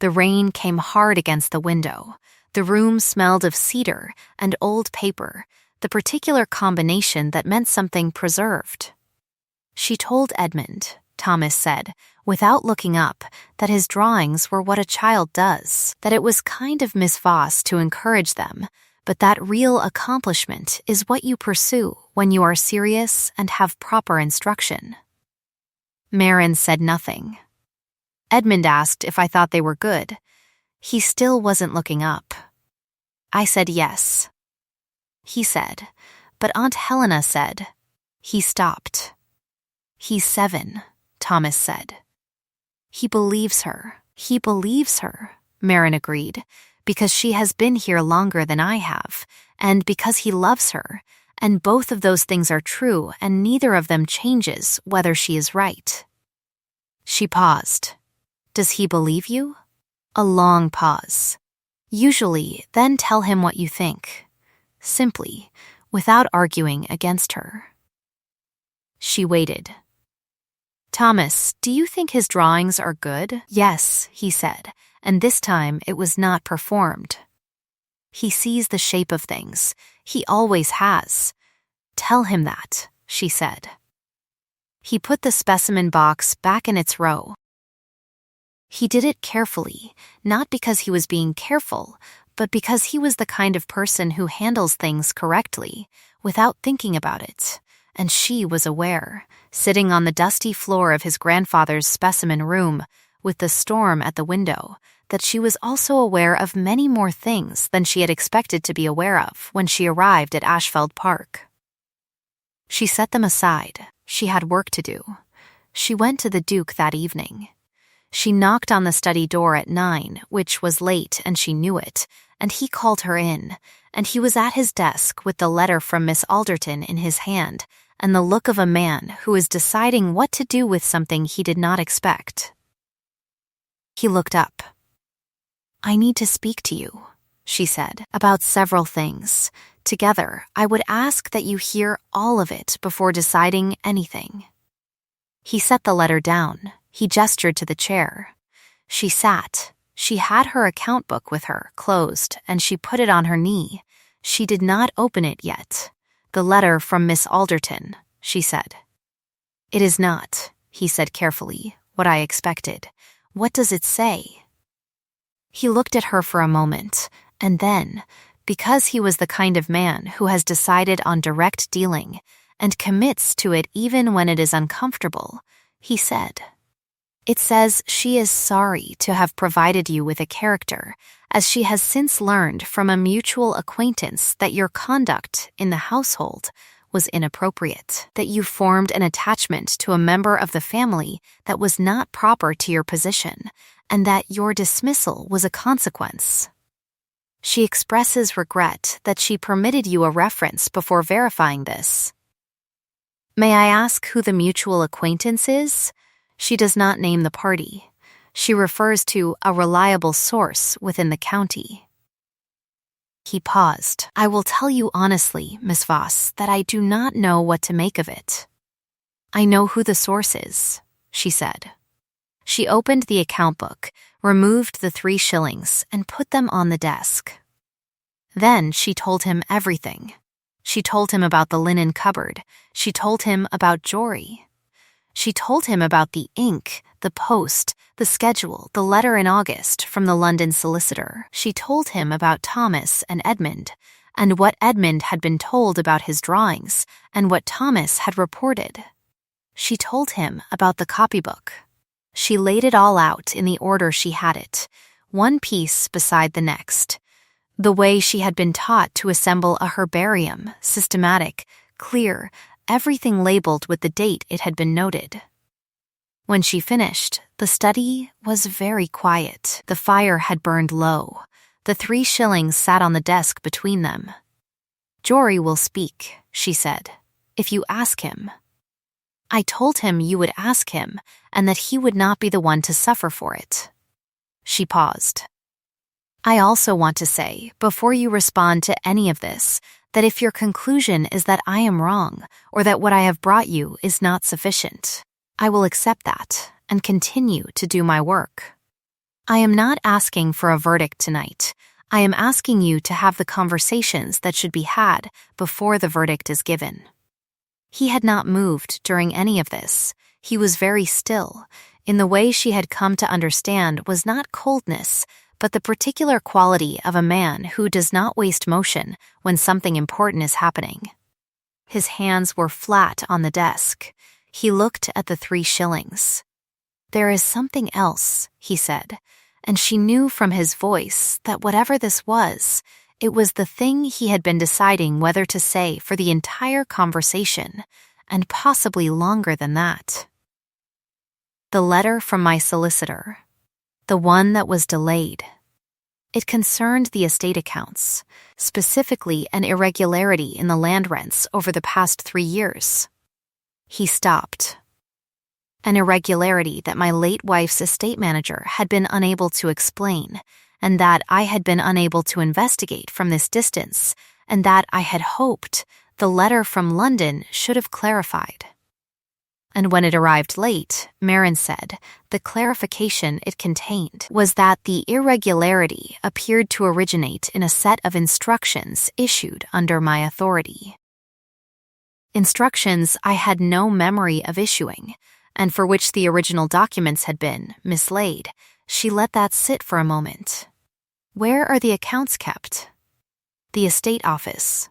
The rain came hard against the window. The room smelled of cedar and old paper, the particular combination that meant something preserved. She told Edmund, Thomas said, without looking up, that his drawings were what a child does, that it was kind of Miss Voss to encourage them, but that real accomplishment is what you pursue when you are serious and have proper instruction. Marin said nothing. Edmund asked if I thought they were good. He still wasn't looking up. I said yes. He said, but Aunt Helena said. He stopped. "He's 7, Thomas said. "He believes her. He believes her," Marin agreed, "because she has been here longer than I have, and because he loves her, and both of those things are true, and neither of them changes whether she is right." She paused. "Does he believe you?" A long pause. "Usually, then tell him what you think. Simply, without arguing against her." She waited. "Thomas, do you think his drawings are good?" "Yes," he said, and this time it was not performed. "He sees the shape of things. He always has. Tell him that," she said. He put the specimen box back in its row. He did it carefully, not because he was being careful, but because he was the kind of person who handles things correctly, without thinking about it, and she was aware, sitting on the dusty floor of his grandfather's specimen room, with the storm at the window, that she was also aware of many more things than she had expected to be aware of when she arrived at Ashfeld Park. She set them aside. She had work to do. She went to the Duke that evening. She knocked on the study door at 9, which was late and she knew it, and he called her in, and he was at his desk with the letter from Miss Alderton in his hand and the look of a man who is deciding what to do with something he did not expect. He looked up. "I need to speak to you," she said, "about several things. Together, I would ask that you hear all of it before deciding anything." He set the letter down. He gestured to the chair. She sat. She had her account book with her, closed, and she put it on her knee. She did not open it yet. "The letter from Miss Alderton," she said. "It is not," he said carefully, "what I expected. What does it say?" He looked at her for a moment, and then, because he was the kind of man who has decided on direct dealing and commits to it even when it is uncomfortable, he said, "It says she is sorry to have provided you with a character, as she has since learned from a mutual acquaintance that your conduct in the household was inappropriate, that you formed an attachment to a member of the family that was not proper to your position, and that your dismissal was a consequence." She expresses regret that she permitted you a reference before verifying this. May I ask who the mutual acquaintance is? She does not name the party. She refers to a reliable source within the county. He paused. I will tell you honestly, Miss Voss, that I do not know what to make of it. I know who the source is, she said. She opened the account book, removed the 3 shillings, and put them on the desk. Then she told him everything. She told him about the linen cupboard. She told him about Jory. She told him about the ink, the post, the schedule, the letter in August from the London solicitor. She told him about Thomas and Edmund, and what Edmund had been told about his drawings, and what Thomas had reported. She told him about the copybook. She laid it all out in the order she had it, one piece beside the next, the way she had been taught to assemble a herbarium, systematic, clear, everything labeled with the date it had been noted. When she finished, the study was very quiet. The fire had burned low. The 3 shillings sat on the desk between them. Jory will speak, she said, if you ask him. I told him you would ask him, and that he would not be the one to suffer for it. She paused. I also want to say, before you respond to any of this, that if your conclusion is that I am wrong, or that what I have brought you is not sufficient, I will accept that and continue to do my work. I am not asking for a verdict tonight. I am asking you to have the conversations that should be had before the verdict is given. He had not moved during any of this. He was very still. In the way she had come to understand was not coldness, but the particular quality of a man who does not waste motion when something important is happening. His hands were flat on the desk. He looked at the 3 shillings. There is something else, he said, and she knew from his voice that whatever this was, it was the thing he had been deciding whether to say for the entire conversation, and possibly longer than that. The letter from my solicitor. The one that was delayed. It concerned the estate accounts, specifically an irregularity in the land rents over the past 3 years. He stopped. An irregularity that my late wife's estate manager had been unable to explain, and that I had been unable to investigate from this distance, and that I had hoped the letter from London should have clarified. And when it arrived late, Marin said the clarification it contained was that the irregularity appeared to originate in a set of instructions issued under my authority. Instructions I had no memory of issuing, and for which the original documents had been mislaid. She let that sit for a moment. Where are the accounts kept? The estate office.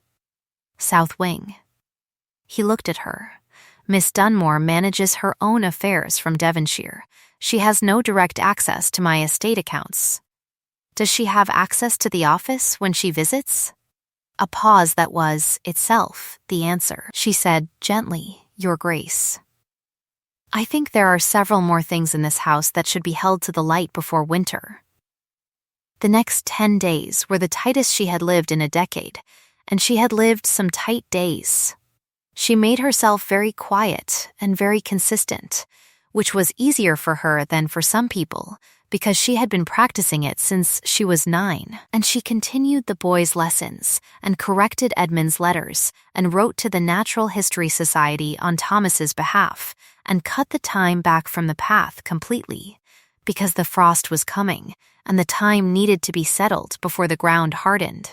South Wing. He looked at her. Miss Dunmore manages her own affairs from Devonshire. She has no direct access to my estate accounts. Does she have access to the office when she visits? A pause that was, itself, the answer. She said, gently, Your Grace. I think there are several more things in this house that should be held to the light before winter. The next 10 days were the tightest she had lived in a decade, and she had lived some tight days. She made herself very quiet and very consistent, which was easier for her than for some people, because she had been practicing it since she was 9, and she continued the boys' lessons, and corrected Edmund's letters, and wrote to the Natural History Society on Thomas's behalf, and cut the time back from the path completely, because the frost was coming, and the time needed to be settled before the ground hardened.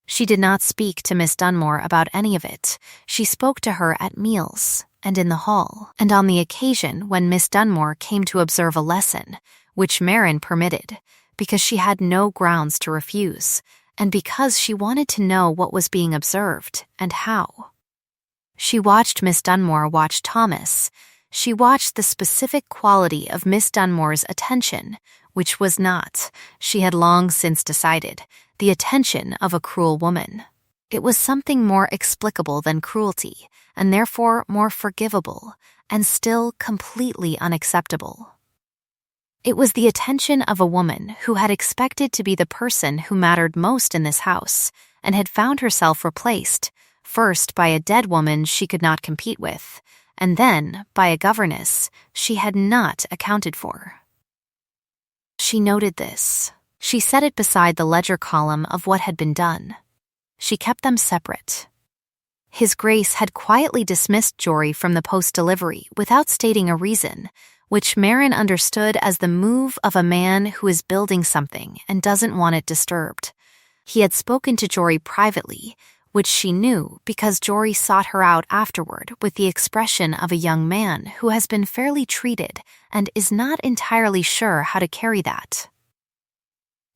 She did not speak to Miss Dunmore about any of it. She spoke to her at meals, and in the hall, and on the occasion when Miss Dunmore came to observe a lesson, which Marin permitted, because she had no grounds to refuse, and because she wanted to know what was being observed and how. She watched Miss Dunmore watch Thomas. She watched the specific quality of Miss Dunmore's attention, which was not, she had long since decided, the attention of a cruel woman. It was something more explicable than cruelty, and therefore more forgivable, and still completely unacceptable. It was the attention of a woman who had expected to be the person who mattered most in this house and had found herself replaced, first by a dead woman she could not compete with, and then by a governess she had not accounted for. She noted this. She set it beside the ledger column of what had been done. She kept them separate. His Grace had quietly dismissed Jory from the post-delivery without stating a reason, which Marin understood as the move of a man who is building something and doesn't want it disturbed. He had spoken to Jory privately, which she knew because Jory sought her out afterward with the expression of a young man who has been fairly treated and is not entirely sure how to carry that.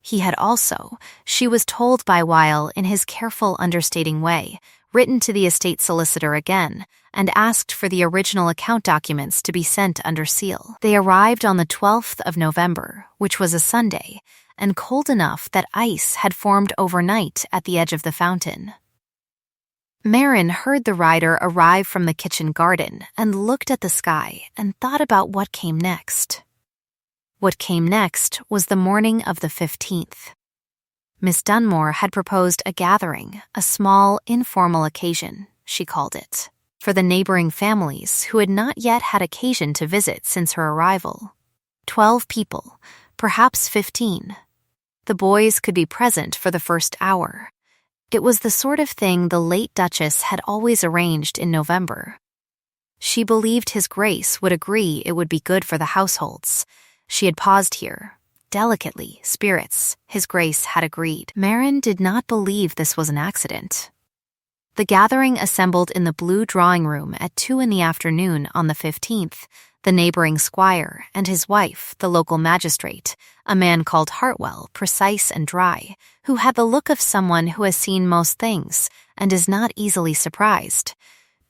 He had also, she was told by Weil in his careful understating way, written to the estate solicitor again and asked for the original account documents to be sent under seal. They arrived on the 12th of November, which was a Sunday, and cold enough that ice had formed overnight at the edge of the fountain. Marin heard the rider arrive from the kitchen garden and looked at the sky and thought about what came next. What came next was the morning of the 15th. Miss Dunmore had proposed a gathering, a small, informal occasion, she called it, for the neighboring families who had not yet had occasion to visit since her arrival. 12 people, perhaps 15. The boys could be present for the first hour. It was the sort of thing the late Duchess had always arranged in November. She believed His Grace would agree it would be good for the households. She had paused here. Delicately, spirits, His Grace had agreed. Marin did not believe this was an accident. The gathering assembled in the blue drawing room at 2 p.m. on the 15th, the neighboring squire and his wife, the local magistrate, a man called Hartwell, precise and dry, who had the look of someone who has seen most things and is not easily surprised.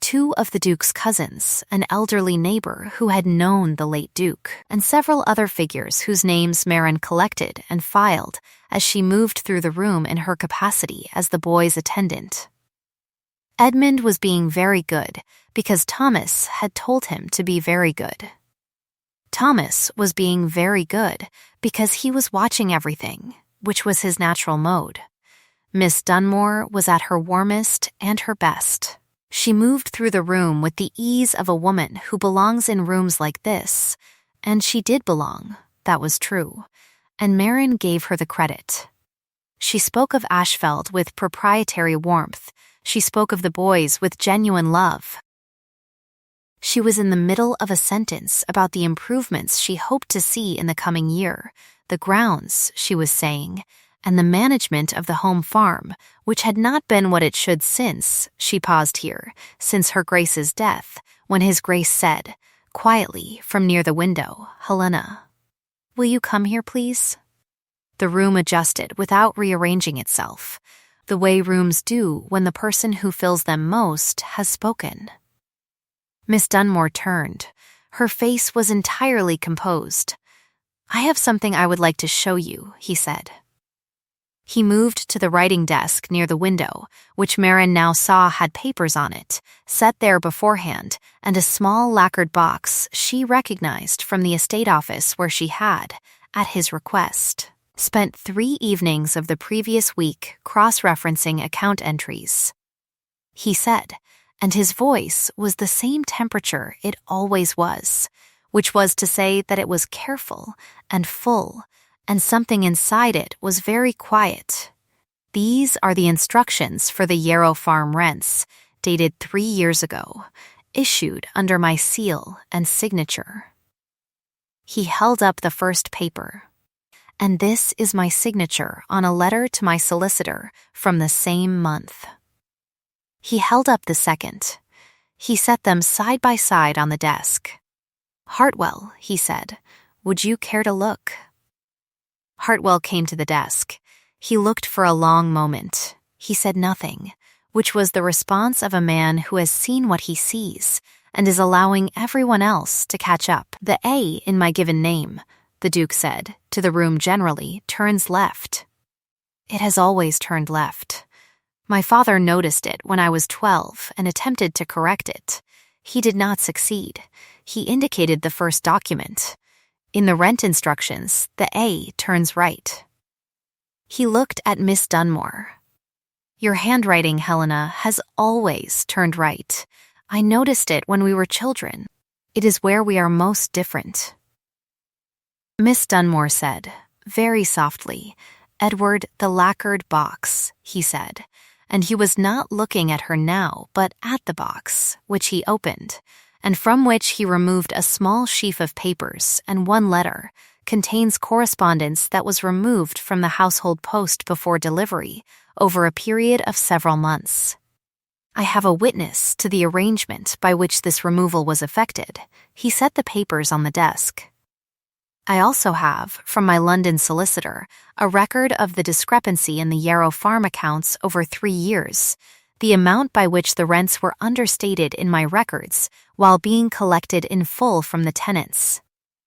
2 of the Duke's cousins, an elderly neighbor who had known the late Duke, and several other figures whose names Marin collected and filed as she moved through the room in her capacity as the boys' attendant. Edmund was being very good because Thomas had told him to be very good. Thomas was being very good because he was watching everything, which was his natural mode. Miss Dunmore was at her warmest and her best. She moved through the room with the ease of a woman who belongs in rooms like this, and she did belong, that was true, and Marin gave her the credit. She spoke of Ashfeld with proprietary warmth. She spoke of the boys with genuine love. She was in the middle of a sentence about the improvements she hoped to see in the coming year, the grounds, she was saying, and the management of the home farm, which had not been what it should since, she paused here, since her Grace's death, when His Grace said, quietly, from near the window, Helena, will you come here, please? The room adjusted without rearranging itself, the way rooms do when the person who fills them most has spoken. Miss Dunmore turned. Her face was entirely composed. I have something I would like to show you, he said. He moved to the writing desk near the window, which Marin now saw had papers on it, set there beforehand, and a small lacquered box she recognized from the estate office where she had, at his request, spent 3 evenings of the previous week cross-referencing account entries. He said, and his voice was the same temperature it always was, which was to say that it was careful and full, and something inside it was very quiet. These are the instructions for the Yarrow Farm rents, dated 3 years ago, issued under my seal and signature. He held up the first paper. And this is my signature on a letter to my solicitor from the same month. He held up the second. He set them side by side on the desk. Hartwell, he said, would you care to look? Hartwell came to the desk. He looked for a long moment. He said nothing, which was the response of a man who has seen what he sees and is allowing everyone else to catch up. The A in my given name, the Duke said, to the room generally, turns left. It has always turned left. My father noticed it when I was 12 and attempted to correct it. He did not succeed. He indicated the first document. In the rent instructions, the A turns right. He looked at Miss Dunmore. Your handwriting, Helena, has always turned right. I noticed it when we were children. It is where we are most different. Miss Dunmore said, very softly, Edward, the lacquered box, he said, and he was not looking at her now, but at the box, which he opened, and from which he removed a small sheaf of papers and one letter, contains correspondence that was removed from the household post before delivery over a period of several months. I have a witness to the arrangement by which this removal was effected. He set the papers on the desk. I also have, from my London solicitor, a record of the discrepancy in the Yarrow Farm accounts over 3 years, the amount by which the rents were understated in my records while being collected in full from the tenants.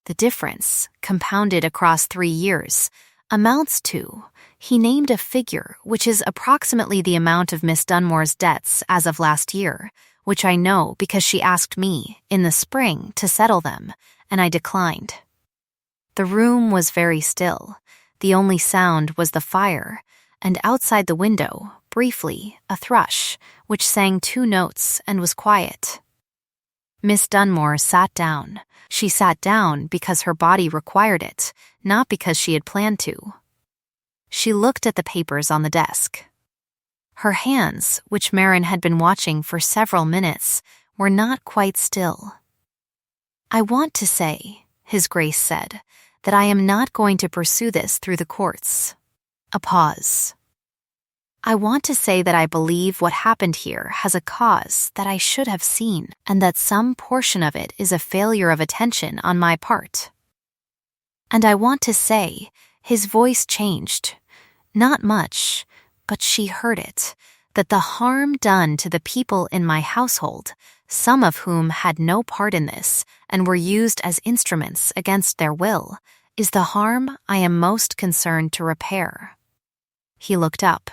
The difference, compounded across 3 years, amounts to, he named a figure which is approximately the amount of Miss Dunmore's debts as of last year, which I know because she asked me, in the spring, to settle them, and I declined. The room was very still. The only sound was the fire, and outside the window, briefly, a thrush, which sang 2 notes and was quiet. Miss Dunmore sat down. She sat down because her body required it, not because she had planned to. She looked at the papers on the desk. Her hands, which Marin had been watching for several minutes, were not quite still. I want to say, His Grace said, that I am not going to pursue this through the courts. A pause. I want to say that I believe what happened here has a cause that I should have seen, and that some portion of it is a failure of attention on my part. And I want to say, his voice changed. Not much, but she heard it, that the harm done to the people in my household, some of whom had no part in this and were used as instruments against their will, is the harm I am most concerned to repair. He looked up.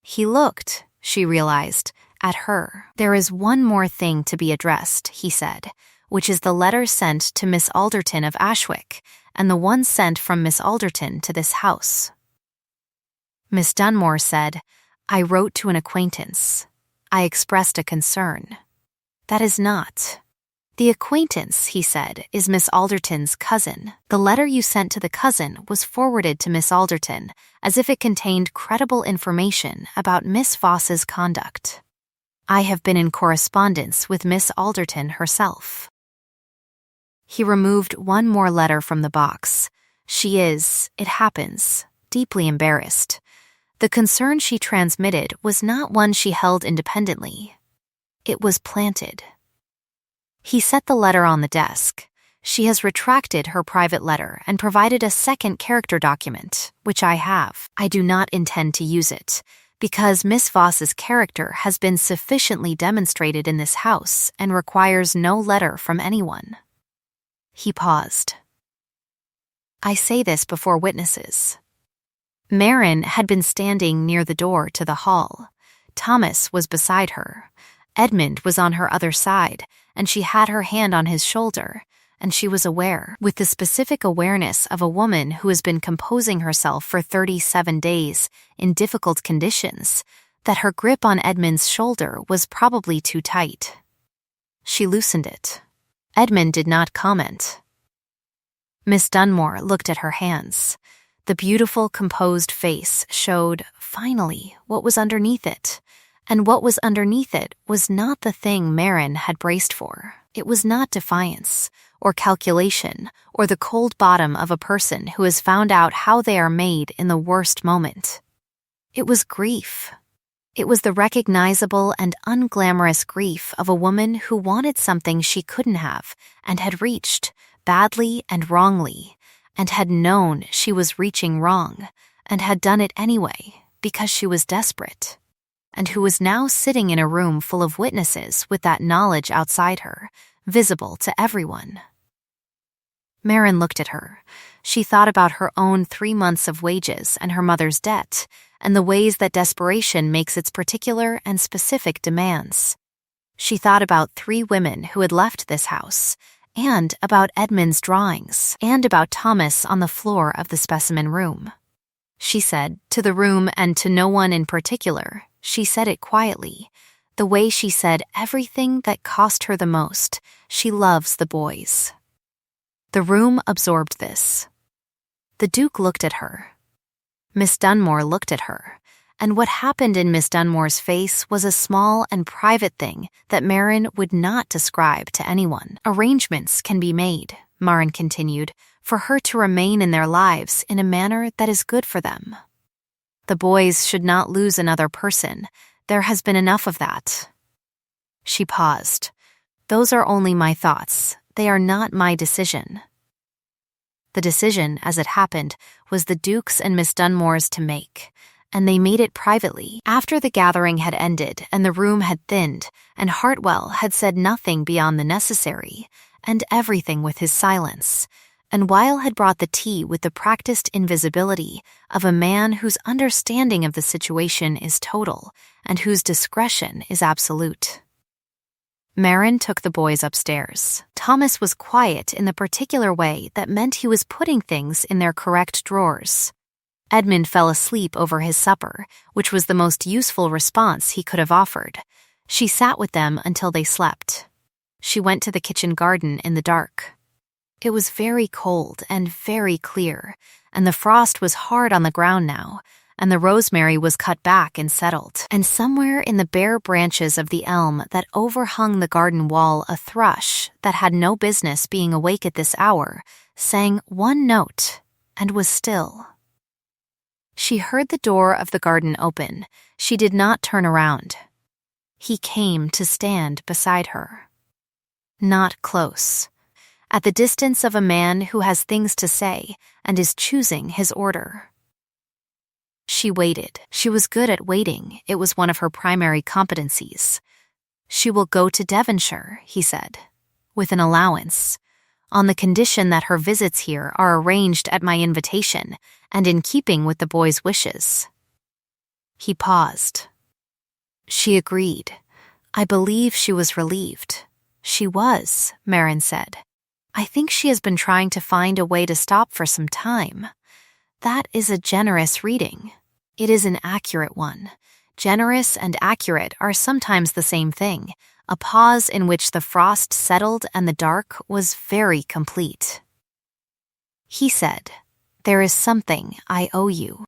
He looked, she realized, at her. There is one more thing to be addressed, he said, which is the letter sent to Miss Alderton of Ashwick, and the one sent from Miss Alderton to this house. Miss Dunmore said, I wrote to an acquaintance. I expressed a concern. That is not. The acquaintance, he said, is Miss Alderton's cousin. The letter you sent to the cousin was forwarded to Miss Alderton as if it contained credible information about Miss Voss's conduct. I have been in correspondence with Miss Alderton herself. He removed one more letter from the box. She is, it happens, deeply embarrassed. The concern she transmitted was not one she held independently. It was planted. He set the letter on the desk. She has retracted her private letter and provided a second character document, which I have. I do not intend to use it, because Miss Voss's character has been sufficiently demonstrated in this house and requires no letter from anyone. He paused. I say this before witnesses. Marin had been standing near the door to the hall. Thomas was beside her. Edmund was on her other side, and she had her hand on his shoulder, and she was aware, with the specific awareness of a woman who has been composing herself for 37 days in difficult conditions, that her grip on Edmund's shoulder was probably too tight. She loosened it. Edmund did not comment. Miss Dunmore looked at her hands. The beautiful, composed face showed, finally, what was underneath it. And what was underneath it was not the thing Marin had braced for. It was not defiance, or calculation, or the cold bottom of a person who has found out how they are made in the worst moment. It was grief. It was the recognizable and unglamorous grief of a woman who wanted something she couldn't have and had reached, badly and wrongly, and had known she was reaching wrong, and had done it anyway because she was desperate, and who was now sitting in a room full of witnesses with that knowledge outside her, visible to everyone. Marin looked at her. She thought about her own 3 months of wages and her mother's debt, and the ways that desperation makes its particular and specific demands. She thought about 3 women who had left this house, and about Edmund's drawings, and about Thomas on the floor of the specimen room. She said, to the room and to no one in particular. She said it quietly, the way she said everything that cost her the most. She loves the boys. The room absorbed this. The Duke looked at her. Miss Dunmore looked at her, and what happened in Miss Dunmore's face was a small and private thing that Marin would not describe to anyone. Arrangements can be made, Marin continued, for her to remain in their lives in a manner that is good for them. The boys should not lose another person. There has been enough of that. She paused. Those are only my thoughts. They are not my decision. The decision, as it happened, was the Duke's and Miss Dunmore's to make, and they made it privately. After the gathering had ended and the room had thinned, and Hartwell had said nothing beyond the necessary, and everything with his silence, and Weil had brought the tea with the practiced invisibility of a man whose understanding of the situation is total and whose discretion is absolute. Marin took the boys upstairs. Thomas was quiet in the particular way that meant he was putting things in their correct drawers. Edmund fell asleep over his supper, which was the most useful response he could have offered. She sat with them until they slept. She went to the kitchen garden in the dark. It was very cold and very clear, and the frost was hard on the ground now, and the rosemary was cut back and settled. And somewhere in the bare branches of the elm that overhung the garden wall, a thrush that had no business being awake at this hour sang one note and was still. She heard the door of the garden open. She did not turn around. He came to stand beside her. Not close. At the distance of a man who has things to say and is choosing his order. She waited. She was good at waiting. It was one of her primary competencies. She will go to Devonshire, he said, with an allowance, on the condition that her visits here are arranged at my invitation and in keeping with the boy's wishes. He paused. She agreed. I believe she was relieved. She was, Marin said. I think she has been trying to find a way to stop for some time. That is a generous reading. It is an accurate one. Generous and accurate are sometimes the same thing. A pause in which the frost settled and the dark was very complete. He said, "There is something I owe you."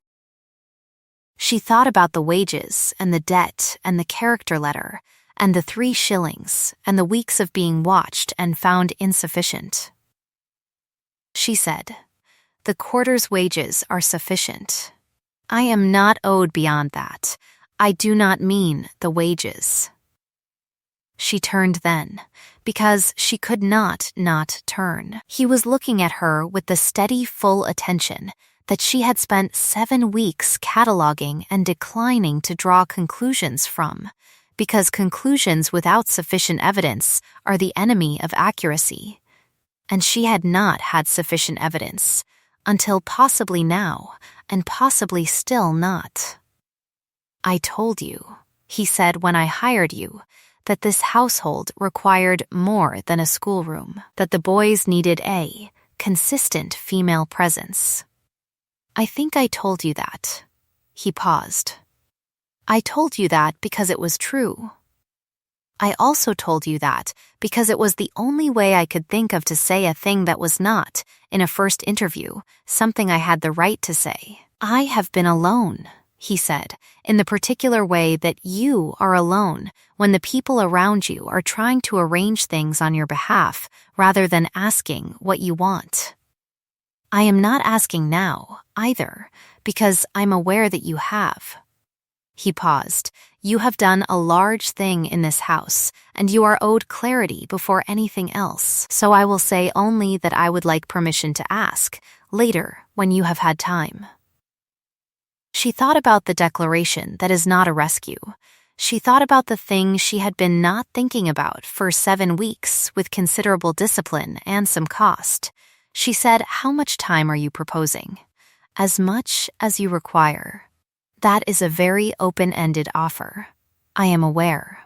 She thought about the wages and the debt and the character letter and the 3 shillings and the weeks of being watched and found insufficient. She said, "The quarter's wages are sufficient. I am not owed beyond that. I do not mean the wages." She turned then, because she could not turn. He was looking at her with the steady, full attention that she had spent 7 weeks cataloging and declining to draw conclusions from, because conclusions without sufficient evidence are the enemy of accuracy. And she had not had sufficient evidence, until possibly now, and possibly still not. "I told you," he said when I hired you, "that this household required more than a schoolroom, that the boys needed a consistent female presence. I think I told you that." He paused. "I told you that because it was true. I also told you that because it was the only way I could think of to say a thing that was not, in a first interview, something I had the right to say. I have been alone," he said, "in the particular way that you are alone when the people around you are trying to arrange things on your behalf rather than asking what you want. I am not asking now, either, because I'm aware that you have." He paused. "You have done a large thing in this house, and you are owed clarity before anything else. So I will say only that I would like permission to ask, later, when you have had time." She thought about the declaration that is not a rescue. She thought about the thing she had been not thinking about for 7 weeks with considerable discipline and some cost. She said, "How much time are you proposing?" "As much as you require." "That is a very open-ended offer. I am aware."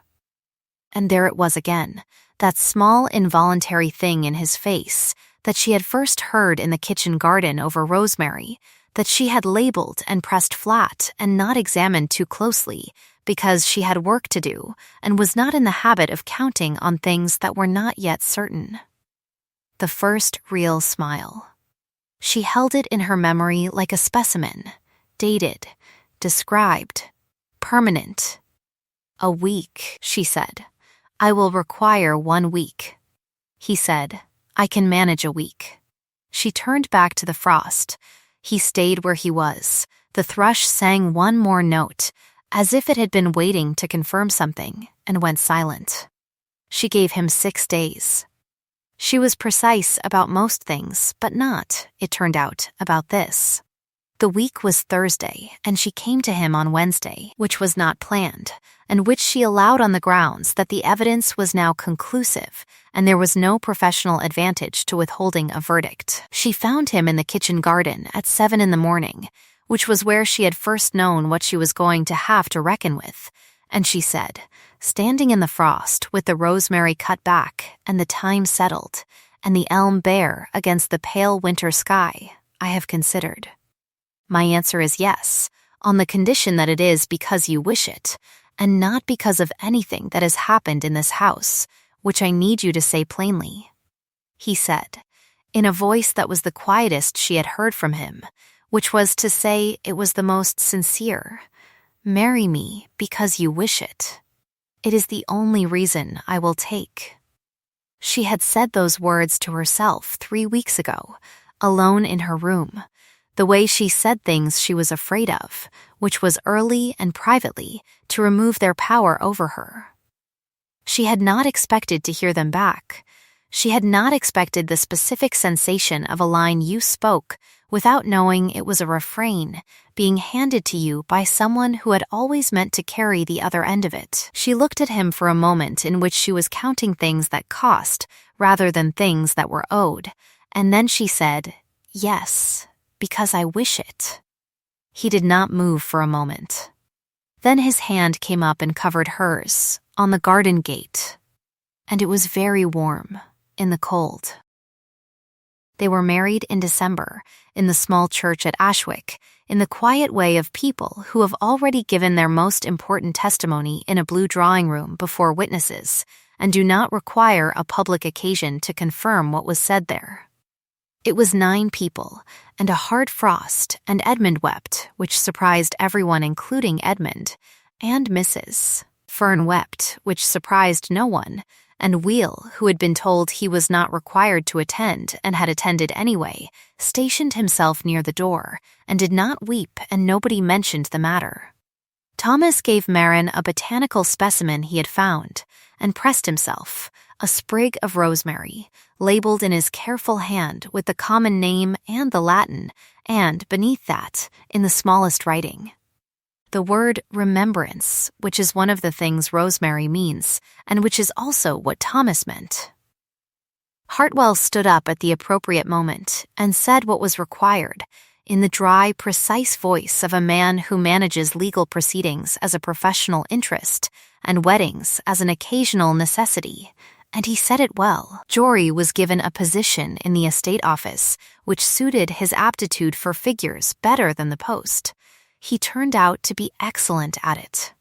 And there it was again, that small involuntary thing in his face that she had first heard in the kitchen garden over rosemary, that she had labeled and pressed flat and not examined too closely because she had work to do and was not in the habit of counting on things that were not yet certain. The first real smile. She held it in her memory like a specimen, dated, described, permanent. "A week," she said. "I will require 1 week." He said, "I can manage a week." She turned back to the frost. He stayed where he was. The thrush sang one more note, as if it had been waiting to confirm something, and went silent. She gave him 6 days. She was precise about most things, but not, it turned out, about this. The week was Thursday, and she came to him on Wednesday, which was not planned, and which she allowed on the grounds that the evidence was now conclusive, and there was no professional advantage to withholding a verdict. She found him in the kitchen garden at 7 in the morning, which was where she had first known what she was going to have to reckon with, and she said, standing in the frost with the rosemary cut back and the thyme settled, and the elm bare against the pale winter sky, "I have considered. My answer is yes, on the condition that it is because you wish it, and not because of anything that has happened in this house, which I need you to say plainly." He said, in a voice that was the quietest she had heard from him, which was to say it was the most sincere, "Marry me because you wish it. It is the only reason I will take." She had said those words to herself 3 weeks ago, alone in her room, the way she said things she was afraid of, which was early and privately to remove their power over her. She had not expected to hear them back. She had not expected the specific sensation of a line you spoke without knowing it was a refrain being handed to you by someone who had always meant to carry the other end of it. She looked at him for a moment in which she was counting things that cost rather than things that were owed, and then she said, "Yes, because I wish it." He did not move for a moment. Then his hand came up and covered hers, on the garden gate, and it was very warm, in the cold. They were married in December, in the small church at Ashwick, in the quiet way of people who have already given their most important testimony in a blue drawing room before witnesses, and do not require a public occasion to confirm what was said there. It was 9 people, and a hard frost, and Edmund wept, which surprised everyone including Edmund, and Mrs. Fern wept, which surprised no one, and Wheel, who had been told he was not required to attend and had attended anyway, stationed himself near the door, and did not weep, and nobody mentioned the matter. Thomas gave Marin a botanical specimen he had found, and pressed himself, a sprig of rosemary, labeled in his careful hand with the common name and the Latin, and, beneath that, in the smallest writing, the word remembrance, which is one of the things rosemary means, and which is also what Thomas meant. Hartwell stood up at the appropriate moment and said what was required, in the dry, precise voice of a man who manages legal proceedings as a professional interest and weddings as an occasional necessity, and he said it well. Jory was given a position in the estate office which suited his aptitude for figures better than the post. He turned out to be excellent at it.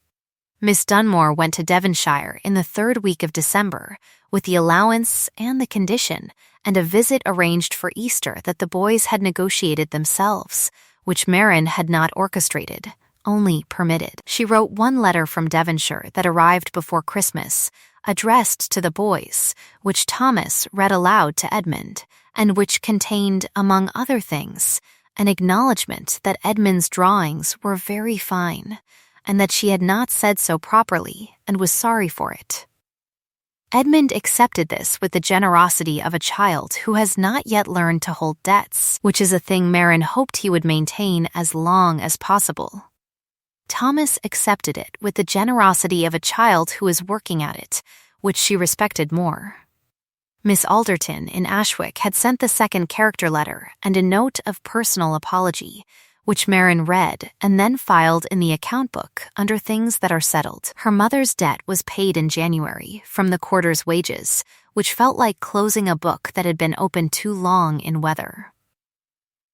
Miss Dunmore went to Devonshire in the 3rd week of December, with the allowance and the condition, and a visit arranged for Easter that the boys had negotiated themselves, which Marin had not orchestrated, only permitted. She wrote 1 letter from Devonshire that arrived before Christmas, addressed to the boys, which Thomas read aloud to Edmund, and which contained, among other things, an acknowledgment that Edmund's drawings were very fine, and that she had not said so properly and was sorry for it. Edmund accepted this with the generosity of a child who has not yet learned to hold debts, which is a thing Marin hoped he would maintain as long as possible. Thomas accepted it with the generosity of a child who is working at it, which she respected more. Miss Alderton in Ashwick had sent the 2nd character letter and a note of personal apology, which Marin read and then filed in the account book under things that are settled. Her mother's debt was paid in January from the quarter's wages, which felt like closing a book that had been open too long in weather.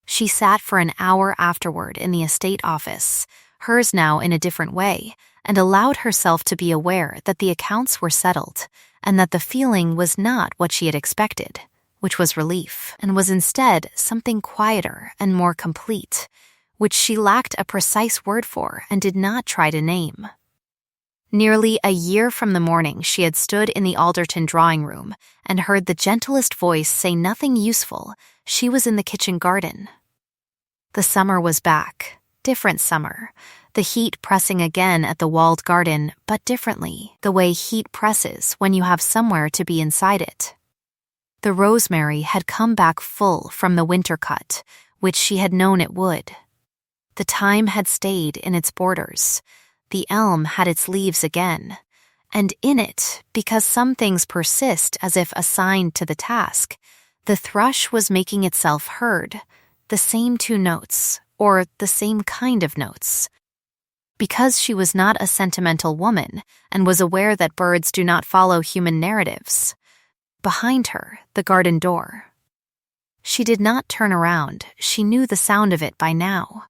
She sat for an hour afterward in the estate office, hers now in a different way, and allowed herself to be aware that the accounts were settled and that the feeling was not what she had expected, which was relief, and was instead something quieter and more complete, which she lacked a precise word for and did not try to name. Nearly a year from the morning she had stood in the Alderton drawing room and heard the gentlest voice say nothing useful, she was in the kitchen garden. The summer was back, different summer, the heat pressing again at the walled garden, but differently, the way heat presses when you have somewhere to be inside it. The rosemary had come back full from the winter cut, which she had known it would. The thyme had stayed in its borders. The elm had its leaves again. And in it, because some things persist as if assigned to the task, the thrush was making itself heard, the same two notes, or the same kind of notes. Because she was not a sentimental woman and was aware that birds do not follow human narratives. Behind her, the garden door. She did not turn around. She knew the sound of it by now.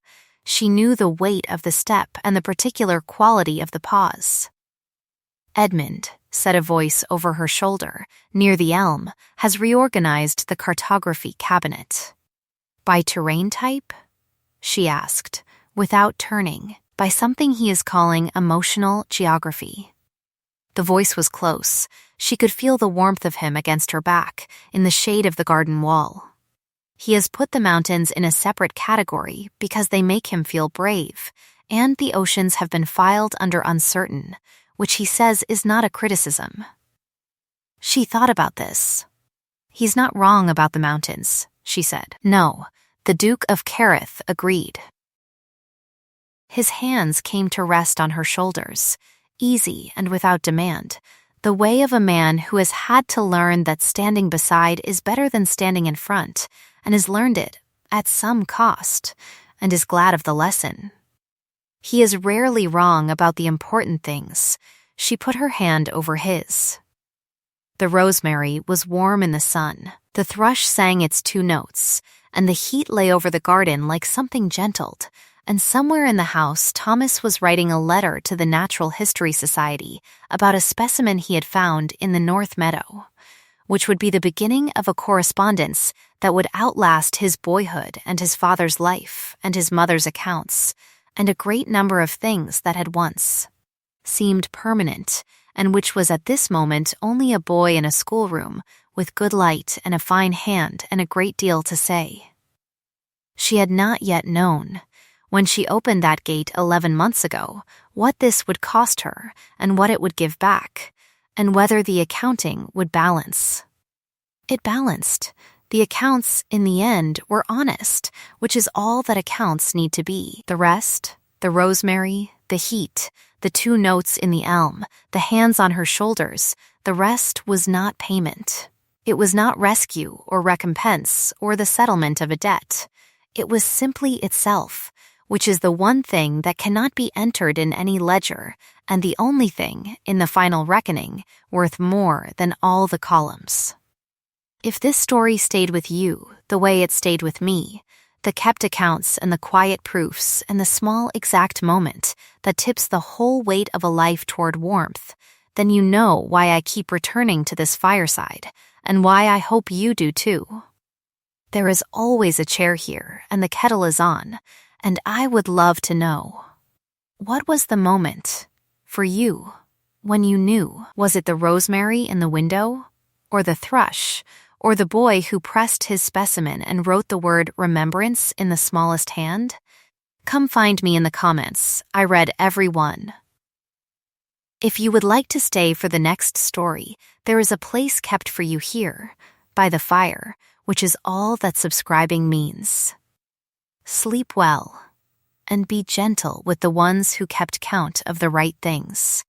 She knew the weight of the step and the particular quality of the pause. "Edmund," said a voice over her shoulder, near the elm, "has reorganized the cartography cabinet." "By terrain type?" she asked, without turning, "by something he is calling emotional geography." The voice was close. She could feel the warmth of him against her back, in the shade of the garden wall. "He has put the mountains in a separate category because they make him feel brave, and the oceans have been filed under uncertain, which he says is not a criticism." She thought about this. "He's not wrong about the mountains," she said. "No," the Duke of Kerith agreed. His hands came to rest on her shoulders, easy and without demand, the way of a man who has had to learn that standing beside is better than standing in front, and has learned it at some cost, and is glad of the lesson. He is rarely wrong about the important things. She put her hand over his. The rosemary was warm in the sun. The thrush sang its two notes, and the heat lay over the garden like something gentled, and somewhere in the house Thomas was writing a letter to the Natural History Society about a specimen he had found in the North Meadow, which would be the beginning of a correspondence that would outlast his boyhood and his father's life and his mother's accounts, and a great number of things that had once seemed permanent, and which was at this moment only a boy in a schoolroom with good light and a fine hand and a great deal to say. She had not yet known, when she opened that gate 11 months ago, what this would cost her and what it would give back, and whether the accounting would balance. It balanced. The accounts, in the end, were honest, which is all that accounts need to be. The rest, the rosemary, the heat, the two notes in the elm, the hands on her shoulders, the rest was not payment. It was not rescue or recompense or the settlement of a debt. It was simply itself, which is the one thing that cannot be entered in any ledger, and the only thing, in the final reckoning, worth more than all the columns. If this story stayed with you the way it stayed with me, the kept accounts and the quiet proofs and the small exact moment that tips the whole weight of a life toward warmth, then you know why I keep returning to this fireside, and why I hope you do too. There is always a chair here, and the kettle is on, and I would love to know. What was the moment, for you, when you knew? Was it the rosemary in the window? Or the thrush? Or the boy who pressed his specimen and wrote the word remembrance in the smallest hand? Come find me in the comments. I read every one. If you would like to stay for the next story, there is a place kept for you here, by the fire, which is all that subscribing means. Sleep well, and be gentle with the ones who kept count of the right things.